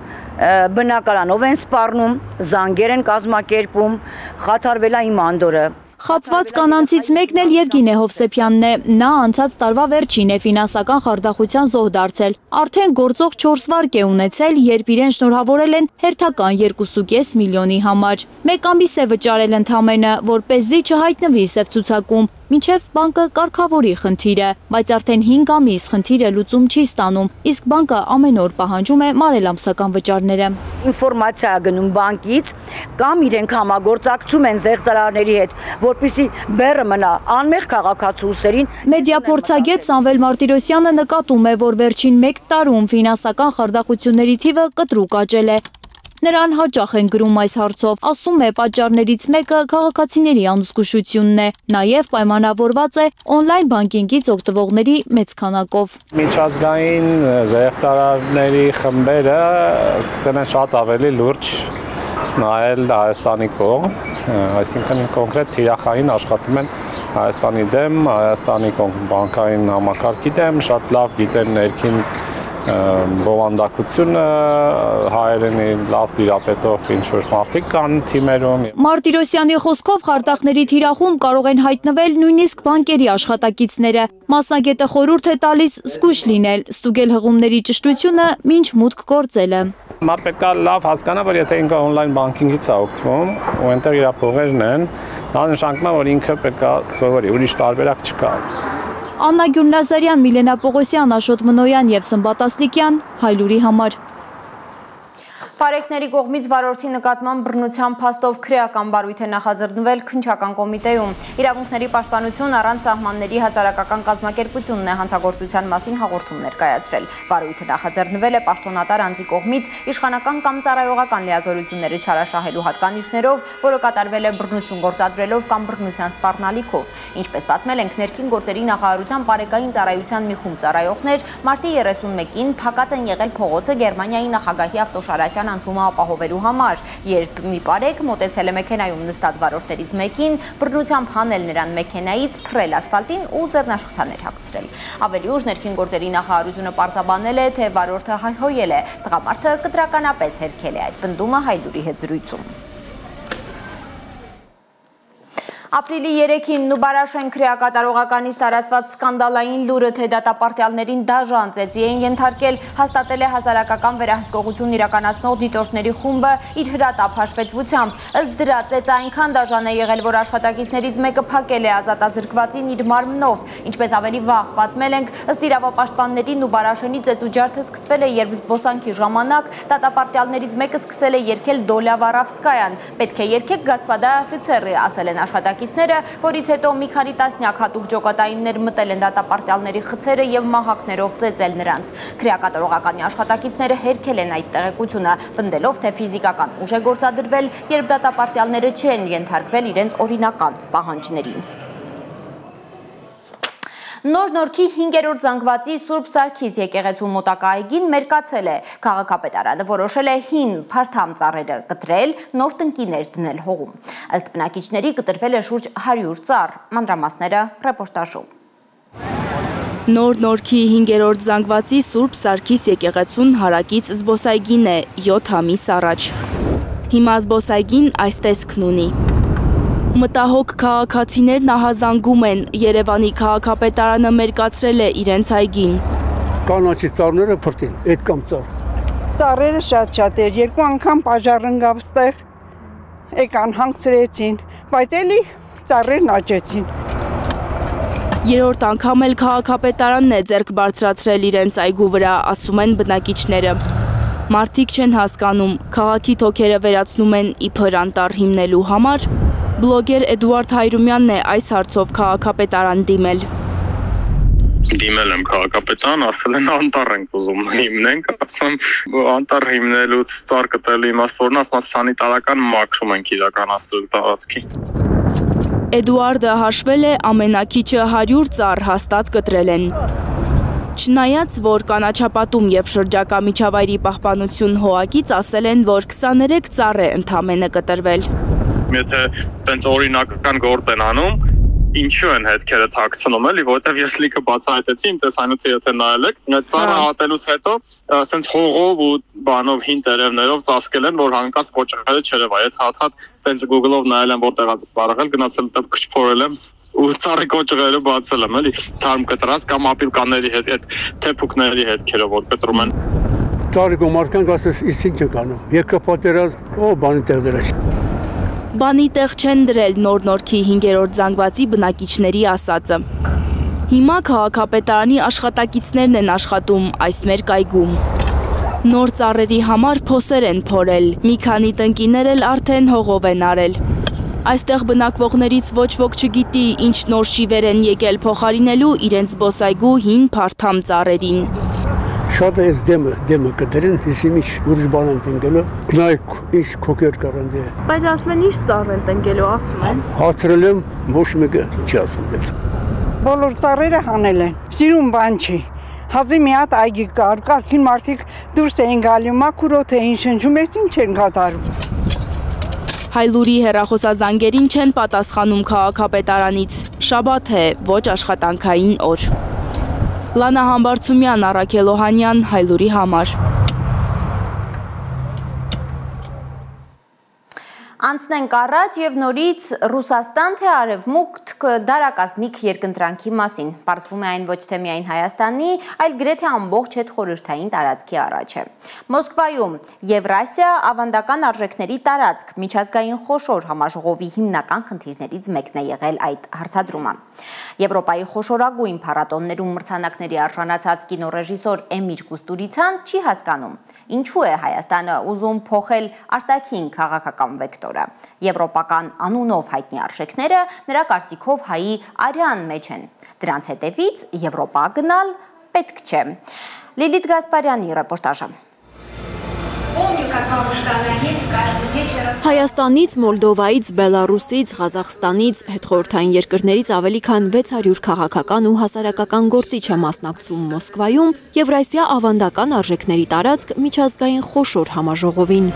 բնակարանով են սպառնում, զանգեր են կազմակերպում, խաթարվել է իմ անդորը։ Խաբված կանանցից մեկն էլ Եվգենե Հովսեփյանն է, նա անցած տարվա վերջին է ֆինանսական խարդախության զոհ դարձել, արդեն գործող 4 վարկ է ունեցել, երբ իրեն շնորհավորել են հերթական 2.5 միլիոնի համար։ 1 ամիս է վճարել ընդամենը, որպեսզի չհայտնվի սև ցուցակում, մինչև բանկը կարգավորի խնդիրը, բայց արդեն 5 ամիս խնդիրը լուծում չի ստանում, իսկ բանկը ամեն օր պահանջում է մարել ամսական վճարները։ Ինֆորմացիա գնում բանկից կամ իրենք համագործակցում են զեղծարարների հետ, որպեսզի բեռը մնա անմեղ քաղաքացու ուսերին։ Մեդիափորձագետ Սամվել Մարտիրոսյանը նկատում է, որ վերջին 1 տարում ֆինանսական խարդախությունների թիվը կտրուկ աճել է։ Նրան հաճախ են գրում այս հարցով, ասում է պատճառներից մեկը քաղաքացիների անզգուշությունն է, նաև պայմանավորված է օնլայն բանկինգից օգտվողների մեծ քանակով։ Միջազգային զեղծարարների խմբերը սկսել են շատ ավելի լուրջ նայել Հայաստանի կողմ, այսինքն կոնկրետ թիրախային աշխատում են Հայաստանի դեմ, Հայաստանի բանկային համակարգի դեմ, շատ լավ գիտեն ներքին բովանդակությունը, հայերենի լավ տիրապետող ինչ-որ մարդիկ կան թիմերում։ Մարտիրոսյանի խոսքով խարդախների թիրախում կարող են հայտնվել նույնիսկ բանկերի աշխատակիցները։ Մասնագետը խորհուրդ է տալիս զգույշ լինել, ստուգել հղումների ճշտությունը մինչ մուտք գործելը։ Մարդ պետք է լավ հասկանա, որ եթե ինքը օնլայն բանկինգից է օգտվում ու այնտեղ իր փողերն են, դա նշանակում է, որ ինքը պետք է սովորի, ուրիշ տարբերակ չկա։ Աննա Գյուլնազարյան, Միլենա Պողոսյան, Աշոտ Մնոյան և Սմբատ Ասլիկյան, Հայլուրի համար։ Պարեկների կողմից վարորդի նկատմամբ բռնության փաստով քրեական բարույթ է նախաձեռնվել քննչական կոմիտեում։ Իրավունքների պաշտպանություն առանց սահմանների հասարակական կազմակերպությունն է հանցագործության մասին հաղորդում ներկայացրել։ Բարույթը նախաձեռնվել է պաշտոնատար անձի կողմից իշխանական կամ ծառայողական լիազորությունները չարաշահելու հատկանիշներով, որը կատարվել է բռնություն գործադրելով կամ բռնության սպառնալիքով։ Ինչպես պատմել ենք ներքին գործերի նախարարության պարեկային ծառայության մի խումբ ծառայողներ, մարտի 31-ին փակած են եղել փողոցը Գերմանիայի նախագահի Ավտոշարասյան անցումը ապահովելու համար, երբ մի պարեկ մոտեցել է մեքենայում նստած վարորդներից մեկին, բռնությամբ հանել նրան մեքենայից, փռել ասֆալտին ու ձեռնաշխտաներ հագցրել։ Ավելի ուշ ներքին գործերի նախարարությունը պարզաբանել է, թե վարորդը հայհոյել է, տղամարդը կտրականապես հերքել է այդ պնդումը Հայլուրի հետ զրույցում։ Ապրիլի 3-ին Նուբարաշեն քրեակատարողականից տարածված սկանդալային լուրը, թե դատապարտյալներին դաժան ծեծի են ենթարկել, հաստատել է հասարակական վերահսկողություն իրականացնող դիտորդների խումբը իր հրատապ հաշվետվությամբ։ Ըստ դրա ծեծը այնքան դաժան է եղել, որ աշխատակիցներից մեկը փակել է ազատազրկվածին իր մարմնով։ Ինչպես ավելի վաղ պատմել ենք, ըստ իրավապաշտպանների Նուբարաշենի ծեծուջարդը սկսվել է, երբ զբոսանքի ժամանակ դատապարտյալներից մեկը սկսել է երգել Դոլյա Վարավսկայան։ Պետք է երգեք Գասպադա օֆիցերը, ասել են աշխատակիցները, որից հետո մի քանի տասնյակ հատուկ ջոկատայիններ մտել են դատապարտյալների խցերը եւ մահակներով ծեծել նրանց։ Քրեակատարողականի աշխատակիցները հերքել են այդ տեղեկությունը, պնդելով, թե ֆիզիկական ուժ է գործադրվել, երբ դատապարտյալները չեն ենթարկվել իրենց օրինական պահանջներին։ Նոր Նորքի 5-րդ զանգվածի Սուրբ Սարգիս եկեղեցու մոտակա այգին մերկացել է։ Քաղաքապետարանը որոշել է հին փարթամ ծառերը կտրել, նոր տնկիներ դնել հողում։ Ըստ բնակիչների կտրվել է շուրջ 100 ծառ։ Մանրամասները ռեպորտաժում։ Նոր Նորքի 5-րդ զանգվածի Սուրբ Սարգիս եկեղեցուն հարակից զբոսայգին է 7 ամիս առաջ։ Հիմա զբոսայգին այս տեսքն ունի։ Մտահոգ քաղաքացիներ նահազանգում են, Երևանի քաղաքապետարանը մերկացրել է իրենց այգին։ Կանաչի ծառները փրտին, այդ կամ ծառ։ Ծառերը շատ էր, 2 անգամ պաժար ընկավ ստեղ, եկան հանգցրեցին, բայց էլի ծառերն աճեցին։ Երրորդ անգամ էլ քաղաքապետարանն է ձեռք բարձրացրել իրենց այգու վրա, ասում են բնակիչները։ Մարդիկ չեն հասկանում, քաղաքի թոքերը վերացնում են իբր անտառ հիմնելու համար։ Բլոգեր Էդուարդ Հայրումյանն է այս հարցով քաղաքապետարան դիմել։ Դիմել եմ քաղաքապետարան, ասել են անտառ ենք ուզում հիմնենք, ասում անտառ հիմնելուց ծառ կտրելու իմաստավորն ասում սանիտարական մաքրում ենք իրականացրել տարածքի։ Էդուարդը հաշվել է ամենակիչը 100 ծառ հաստատ կտրել են։ Չնայած, որ կանաչապատում եւ շրջակա միջավայրի պահպանություն հողակից ասել են, որ 23 ծառ է ընդամենը կտրվել։ Եթե տենց օրինական գործ են անում, ինչու են հետքերը թաքցնում էլի, որովհետև ես լիքը բացահայտեցի իմ տեսանյութը եթե նայել եք, ծառը հատելուց հետո ասենց հողով ու բանով հին տերևներով ծածկել են, որ հանկարծ կոճղերը չերևա, այդ հատ տենց Google-ով նայել եմ որտեղ է ծառել, գնացել տեղ քչփորել եմ ու ծառի կոճղերը բացել եմ, էլի, թարմ կտրած կամ ապիլկանների հետ, այդ թեփուկների հետքերով որ կտրում են։ Ծառի գոմարքան ասես ինչ է կանում։ Եկա պատերազմ, բանի տեղ դրա։ Բանի տեղ չեն դրել Նոր Նորքի 5-րդ զանգվածի բնակիչների ասածը։ Հիմա քաղաքապետարանի աշխատակիցներն են աշխատում այս մերկ այգում։ Նոր ծառերի համար փոսեր են փորել, մի քանի տնկիներ էլ արդեն հողով են արել։ Այստեղ բնակվողներից ոչ ոք չգիտի, ինչ նոր շիվեր են եկել փոխարինելու իրենց զբոսայգու հին փարթամ ծառերին։ Շատ է այս դեմը կդրեն, իսի միջ ուրիշ բան են տնկելու, նայք ինչ քոքեր կարան դե։ Բայց ասում են ինչ ծառ են տնկելու, ասում են։ Հացրել եմ, ոչ մեկը չի ասում ես։ Բոլոր ծառերը հանել են, սիրուն բան չի։ Հազի մի հատ այգի կար, կարգին մարդիկ դուրս էին գալու, մաքուրոտ էին շնչում, ես ինչ են կատարում։ Հայլուրի հեռախոսազանգերին չեն պատասխանում քաղաքապետարանից, շաբաթ է, ոչ աշխատանքային օր։ Լանա Համբարձումյան, Առաքել Օհանյան, Հայլուրի համար։ Անցնենք առաջ եւ նորից Ռուսաստան թե Արևմուտք դարակազմիկ երկընտրանքի մասին։ Պարզվում է այն ոչ թե միայն Հայաստանի, այլ գրեթե ամբողջ հետխորհրդային տարածքի առաջ է։ Մոսկվայում Եվրասիա ավանդական արժեքների տարածք միջազգային խոշոր համաժողովի հիմնական խնդիրներից մեկն է եղել այդ հարցադրումը։ Եվրոպայի խոշորագույն փառատոններում մրցանակների արժանացած կինոռեժիսոր Էմիր Կուստուրիցան չի հասկանում, ինչու է Հայաստանը ուզում փոխել արտաքին քաղաքական վեկտորը։ Եվրոպական անունով հայտնի արժեքները նրա կարծիքով հայի արյան մեջ են։ Դրանց հետևից Եվրոպա գնալ պետք չէ։ Լիլիթ Գասպարյանի ռեպորտաժը։ Հայաստանից, Մոլդովայից, Բելարուսից, Ղազախստանից, հետխորհրդային երկրներից ավելի քան 600 քաղաքական ու հասարակական գործիչ է մասնակցում Մոսկվայում Եվրասիա ավանդական արժեքների տարածք միջազգային խոշոր համաժողովին։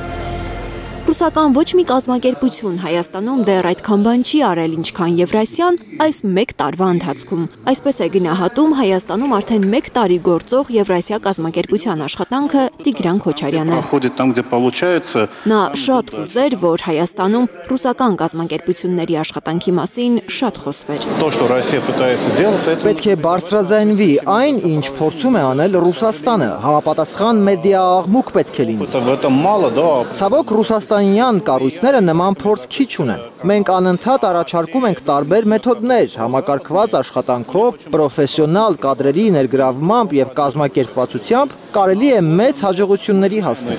Ռուսական ոչ մի կազմակերպություն Հայաստանում դեռ այդքան բան չի արել, ինչքան Եվրասիան այս մեկ տարվա ընթացքում։ Այսպես է գնահատում Հայաստանում արդեն մեկ տարի գործող Եվրասիա կազմակերպության աշխատանքը Տիգրան Քոչարյանը։ Նա շատ կուզեր, որ Հայաստանում ռուսական կազմակերպությունների աշխատանքի մասին շատ խոսվեր։ Պետք է բարձրաձայնվի այն, ինչ փորձում է անել Ռուսաստանը, համապատասխան մեդիա աղմուկ պետք է լինի։ Ցավոք Ռուսաստանյան կառույցները նման փորձ քիչ ունեն։ Մենք անընդհատ առաջարկում ենք տարբեր մեթոդներ, համակարգված աշխատանքով, պրոֆեսիոնալ կադրերի ներգրավմամբ եւ կազմակերպվածությամբ կարելի է մեծ հաջողությունների հասնել։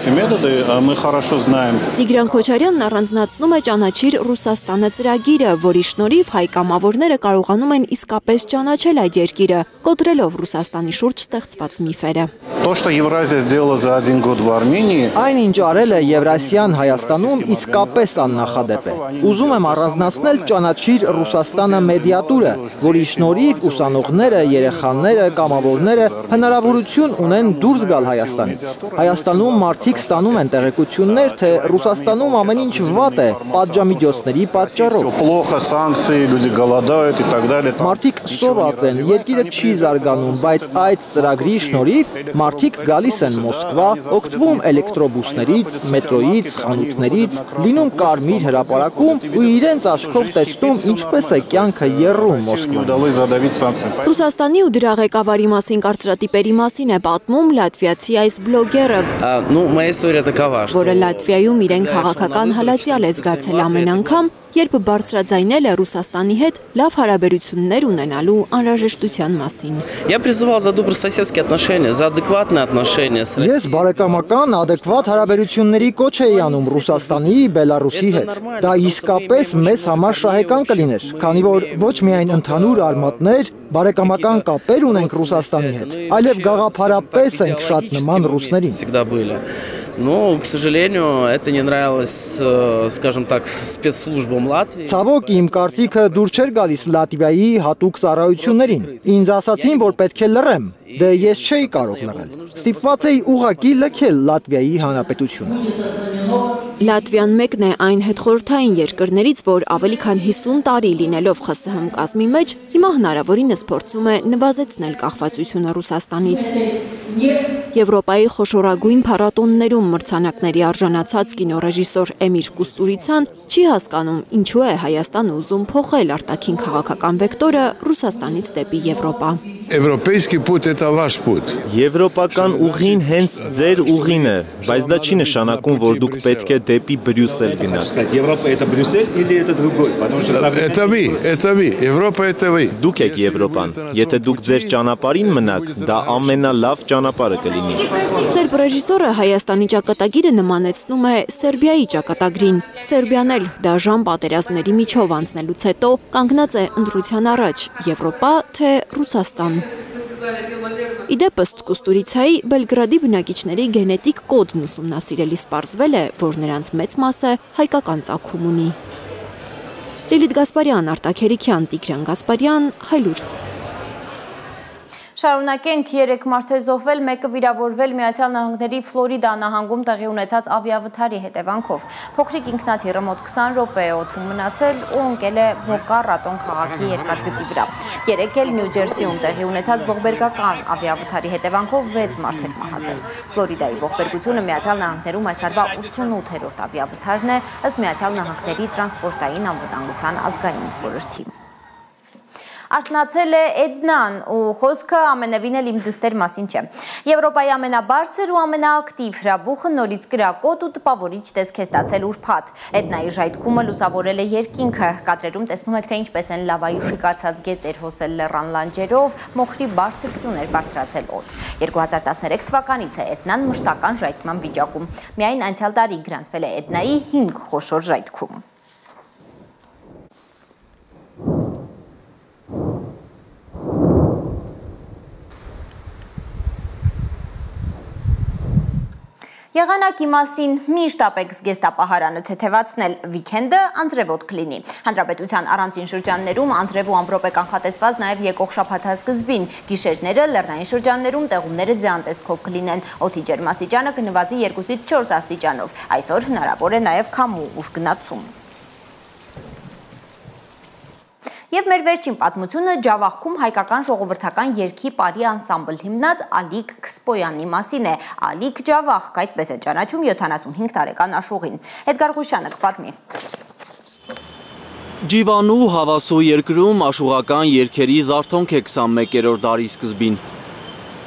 Տիգրան Քոչարյանն առանձնացնում է «Ճանաչիր Ռուսաստանը» ծրագիրը, որի շնորհիվ հայ կամավորները կարողանում են իսկապես ճանաչել այդ երկիրը, կոտրելով Ռուսաստանի շուրջ ստեղծված միֆերը։ Այն, ինչ արել է Եվրասիան Հայաստանում, իսկապես աննախադեպ է։ Ուզում եմ առանձնացնել «Ճանաչիր Ռուսաստանը» մեդիատուրը, որի շնորհիվ ուսանողները, երեխաները, կամավորները հնարավորություն ունեն դուրս գալ Հայաստանից։ Հայաստանում մարդիկ ստանում են տեղեկություններ, թե Ռուսաստանում ամեն ինչ վատ է պատժամիջոցների պատճառով։ Մարդիկ սոված են, երկիրը չի զարգանում, բայց այդ ծրագրի շնորհիվ մարդիկ գալիս են Մոսկվա, օգտվում էլեկտրոբուսներից, մետրոյից, խանութներից, լինում կարմիր հրապարակում ու իրենց աչքով տեսնում ինչպես է կյանքը եռում Մոսկվայում։ Ռուսաստանի ու դրա ղեկավարի մասին կարծրատիպերի մասին է պատմում լատվիացի այս բլոգերը, որը Լատվիայում իրեն քաղաքական հալածյալ է զգացել ամեն անգամ, երբ բարձրաձայնել է Ռուսաստանի հետ լավ հարաբերություններ ունենալու անհրաժեշտության մասին։ Ես բարեկամական, ադեկվատ հարաբերությունների կոչ էի անում Ռուսաստանի, Բելարուսի հետ։ Դա իսկապես մեզ համար շահեկան կլիներ, քանի որ ոչ միայն ընդհանուր արմատներ, բարեկամական կապեր ունենք Ռուսաստանի հետ, այլև գաղափարապես ենք շատ նման ռուսներին։ Но, к сожалению, это не нравилось, скажем так, спецслужбам Латвии. Ցավոք իմ կարծիքը դուր չէր գալիս Լատվիայի հատուկ ծառայություններին։ Ինձ ասացին, որ պետք է լռեմ։ Դե ես չէի կարող լռել։ Ստիպված էի ուղղակի լքել Լատվիայի հանրապետությունը։ Լատվիան մեկն է այն հետխորհրդային երկրներից, որ ավելի քան 50 տարի լինելով ԽՍՀՄ կազմի մեջ, հիմա հնարավորինս փորձում է նվազեցնել կախվածությունը Ռուսաստանից։ Եվրոպայի խոշորագույն փառատոններում մրցանակների արժանացած կինոռեժիսոր Էմիր Կուստուրիցան չի հասկանում, ինչու է Հայաստանը ուզում փոխել արտաքին քաղաքական վեկտորը Ռուսաստանից դեպի Եվրոպա։ Եվրոպայский путь это ваш путь։ Եվրոպական ուղին հենց ձեր ուղին է, բայց դա չի նշանակում, որ դուք պետք է դեպի Բրյուսել գնաք։ Европа это Брюссель или это другой, потому что это вы, Европа это вы։ Դուք եք Եվրոպան։ Եթե դուք ձեր ճանապարհին մնաք, դա ամենալավ ճանապարհը կլինի։ Սերբ ռեժիսորը Հայաստանի ճակատագիրը նմանեցնում է Սերբիայի ճակատագրին։ Սերբիան էլ դաժան պատերազմների միջով անցնելուց հետո կանգնած է ընտրության առաջ՝ Եվրոպա թե Ռուսաստան։ Իդեպ ըստ Կուստուրիցայի Բելգրադի բնակիչների գենետիկ կոդն ուսումնասիրելիս պարզվել է, որ նրանց մեծ մասը հայկական ծագում ունի։ Լիլիթ Գասպարյան, Արտակ Հերիքյան, Տիգրան Գասպարյան, Հայլուր։ Շարունակենք 3 մարդ է զոհվել, մեկը վիրավորվել Միացյալ Նահանգների Ֆլորիդա նահանգում տեղի ունեցած ավիավթարի հետևանքով։ Փոքրիկ ինքնաթիռը մոտ 20 րոպե է օդում մնացել ու ընկել է Բոկա Ռատոն քաղաքի երկաթգծի վրա։ Երեկ էլ Նյու Ջերսիում տեղի ունեցած ողբերգական ավիավթարի հետևանքով 6 մարդ է մահացել։ Ֆլորիդայի ողբերգությունը Միացյալ Նահանգներում այս տարվա 88-րդ ավիավթարն է, ըստ Միացյալ Նահանգների տրանսպորտային անվտանգության ազգային խորհրդի։ Արթնացել է Էդնան ու խոսքը ամենևին էլ իմ դստեր մասին չէ։ Եվրոպայի ամենաբարձր ու ամենաակտիվ հրաբուխը նորից կրակոտ ու տպավորիչ տեսք է ստացել ուրբաթ։ Էդնայի ժայթքումը լուսավորել է երկինքը։ Կադրերում տեսնում եք, թե ինչպես են լավայի շիկացած գետեր հոսել լեռան լանջերով, մոխրի բարձր սյուներ բարձրացել օդ։ 2013 թվականից է Էդնան մշտական ժայթքման վիճակում։ Միայն անցյալ տարի գրանցվել է Էդնայի 5 խոշոր ժայթքում։ Եղանակի մասին միշտ ապեք զգեստապահարանը թեթևացնել, վիքենդը անձրևոտ կլինի։ Հանրապետության առանցին շրջաններում անձրև ու ամպրոպ է կանխատեսված նաև եկող շաբաթասկզբին։ Գիշերները լեռնային շրջաններում տեղումները ձյան տեսքով կլինեն։ Օդի ջերմաստիճանը կնվազի 2-ից 4 աստիճանով։ Այսօր հնարավոր է նաև քամու ուժ գնացում։ Եվ մեր վերջին պատմությունը Ջավախքում հայկական ժողովրդական երգի պարի անսամբլ հիմնած Ալիկ Քսպոյանի մասին է։ Ալիկ Ջավախք, այդպես է ճանաչում 75 տարեկան աշուղին։ Էդգար Ղուշյանը կպատմի։ Ջիվանու Հավասու երկրում աշուղական երգերի զարթոնք է 21-րդ դարի սկզբին։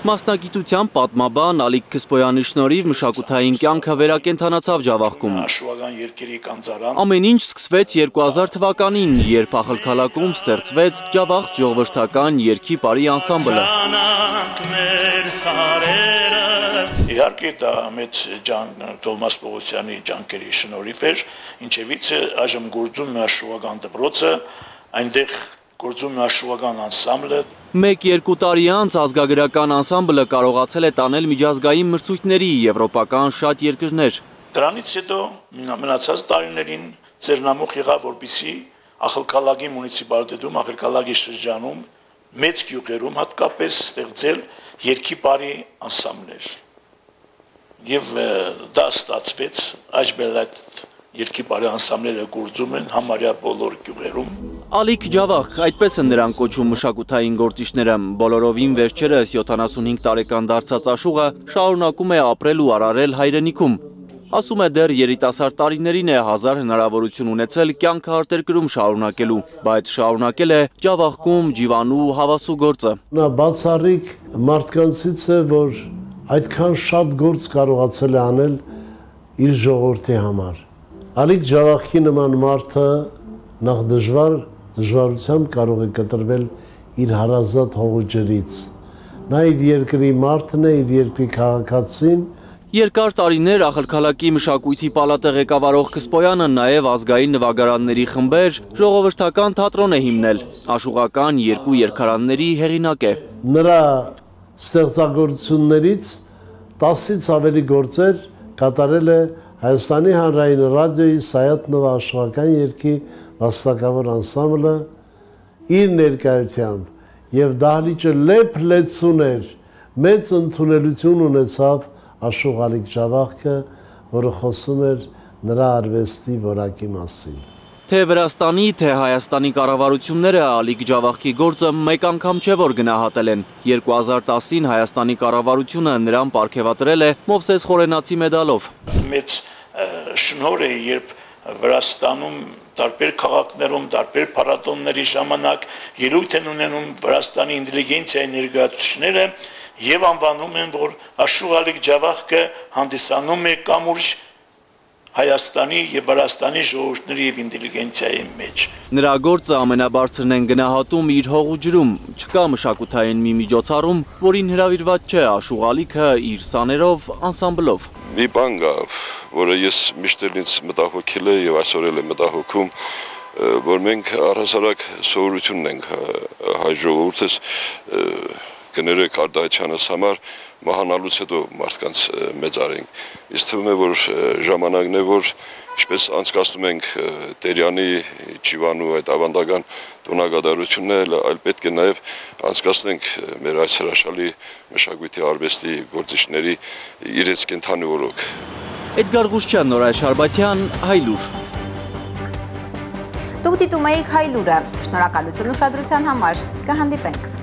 Մասնագիտությամբ պատմաբան Ալիկ Քսպոյանի շնորհիվ մշակութային կյանքը վերակենդանացավ Ջավախքում։ Ամեն ինչ սկսվեց 2000 թվականին, երբ ախալքալակում ստեղծվեց Ջավախք ժողովրդական երգի պարի անսամբլը։ Իհարկե դա մեծ Տոմաս Պողոսյանի ջանքերի շնորհիվ էր, ինչևից այժմ գործում է աշուղական դպրոցը, այնտեղ գործում է աշուղական անսամբլը։ 1-2 տարի անց ազգագրական անսամբլը կարողացել է տանել միջազգային մրցույթների եվրոպական շատ երկրներ։ Դրանից հետո մնացած տարիներին ձեռնամուխ եղավ, որպեսզի Ախալքալակի մունիցիպալիտետում, Ախալքալակի շրջանում, մեծ գյուղերում հատկապես ստեղծել երգի պարի անսամբլեր։ Եվ դա ստացվեց, այժմ այդ երգի պարի անսամբլերը գործում են համարյա բոլոր գյուղերում։ Ալիկ Ջավախք, այդպես են նրան կոչում մշակութային գործիչները, բոլորովին վերջերս 75 տարեկան դարձած աշուղը շարունակում է ապրել ու արարել հայրենիքում։ Ասում է դեռ երիտասարդ տարիներին է հազար հնարավորություն ունեցել կյանքը արտերկրում շարունակելու, բայց շարունակել է Ջավախքում Ջիվանու Հավասու գործը։ Նա բացառիկ մարդկանցից է, որ այդքան շատ գործ կարողացել է անել իր ժողովրդի համար։ Ալիկ Ջավախքի նման մարդը նախ դժվարությամբ կարող է կտրվել իր հարազատ հողուջերից։ Նա իր երկրի մարդն է, իր երկրի քաղաքացին։ Երկար տարիներ Ախալքալակի մշակույթի պալատը ղեկավարող Քսպոյանը նաև ազգային նվագարանների խմբեր, ժողովրդական թատրոն է հիմնել, աշուղական 2 երգարանների հեղինակ է։ Նրա ստեղծագործություններից 10-ից ավելի գործեր կատարել է Հայաստանի հանրային ռադիոյի Սայաթնովա աշուղական երգի վաստակավոր անսամբլը իր ներկայությամբ եւ դահլիճը լեփ-լեցուն էր, մեծ ընդունելություն ունեցավ աշուղ Ալիկ Ջավախքը, որը խոսում էր նրա արվեստի որակի մասին։ Թե Վրաստանի, թե Հայաստանի կառավարությունները Ալիկ Ջավախքի գործը մեկ անգամ չէ որ գնահատել են։ 2010-ին Հայաստանի կառավարությունը նրան պարգևատրել է Մովսես Խորենացի մեդալով։ Մեծ շնորհ է, երբ Վրաստանում տարբեր քաղաքներում, տարբեր փառատոնների ժամանակ ելույթ են ունենում Վրաստանի ինտելիգենցիայի ներկայացուցիչները եւ անվանում են, որ աշուղ Ալիկ Ջավախքը հանդիսանում է կամուրջ Հայաստանի եւ Վրաստանի ժողովուրդների եւ ինտելիգենցիայի մեջ։ Նրա գործը ամենաբարձրն են գնահատում իր հողուջրում, չկա մշակութային մի միջոցառում, որին հրավիրված չէ աշուղ Ալիքը իր սաներով, անսամբլով։ Մի բան կա, որը ես միշտ ինձ մտահոգել է եւ այսօր էլ է մտահոգում, որ մենք առհասարակ սովորություն ենք հայ ժողովուրդս կներեք արդարությանս համար մահանալուց հետո մարդկանց մեծարենք։ Իսկ թվում է, որ ժամանակն է, որ Ինչպես անցկացնում ենք Տերյանի, Չիվանու այդ ավանդական տոնակատարությունները, այլ պետք է նաև անցկացնենք մեր այս հրաշալի մշակույթի արվեստի գործիչների իրենց կենդանի օրոք։ Էդգար Ղուշչյան, Նորայր Շարբաթյան, Հայլուր։ Դուք դիտում եք Հայլուրը։ Շնորհակալություն ուշադրության համար։ Կհանդիպենք։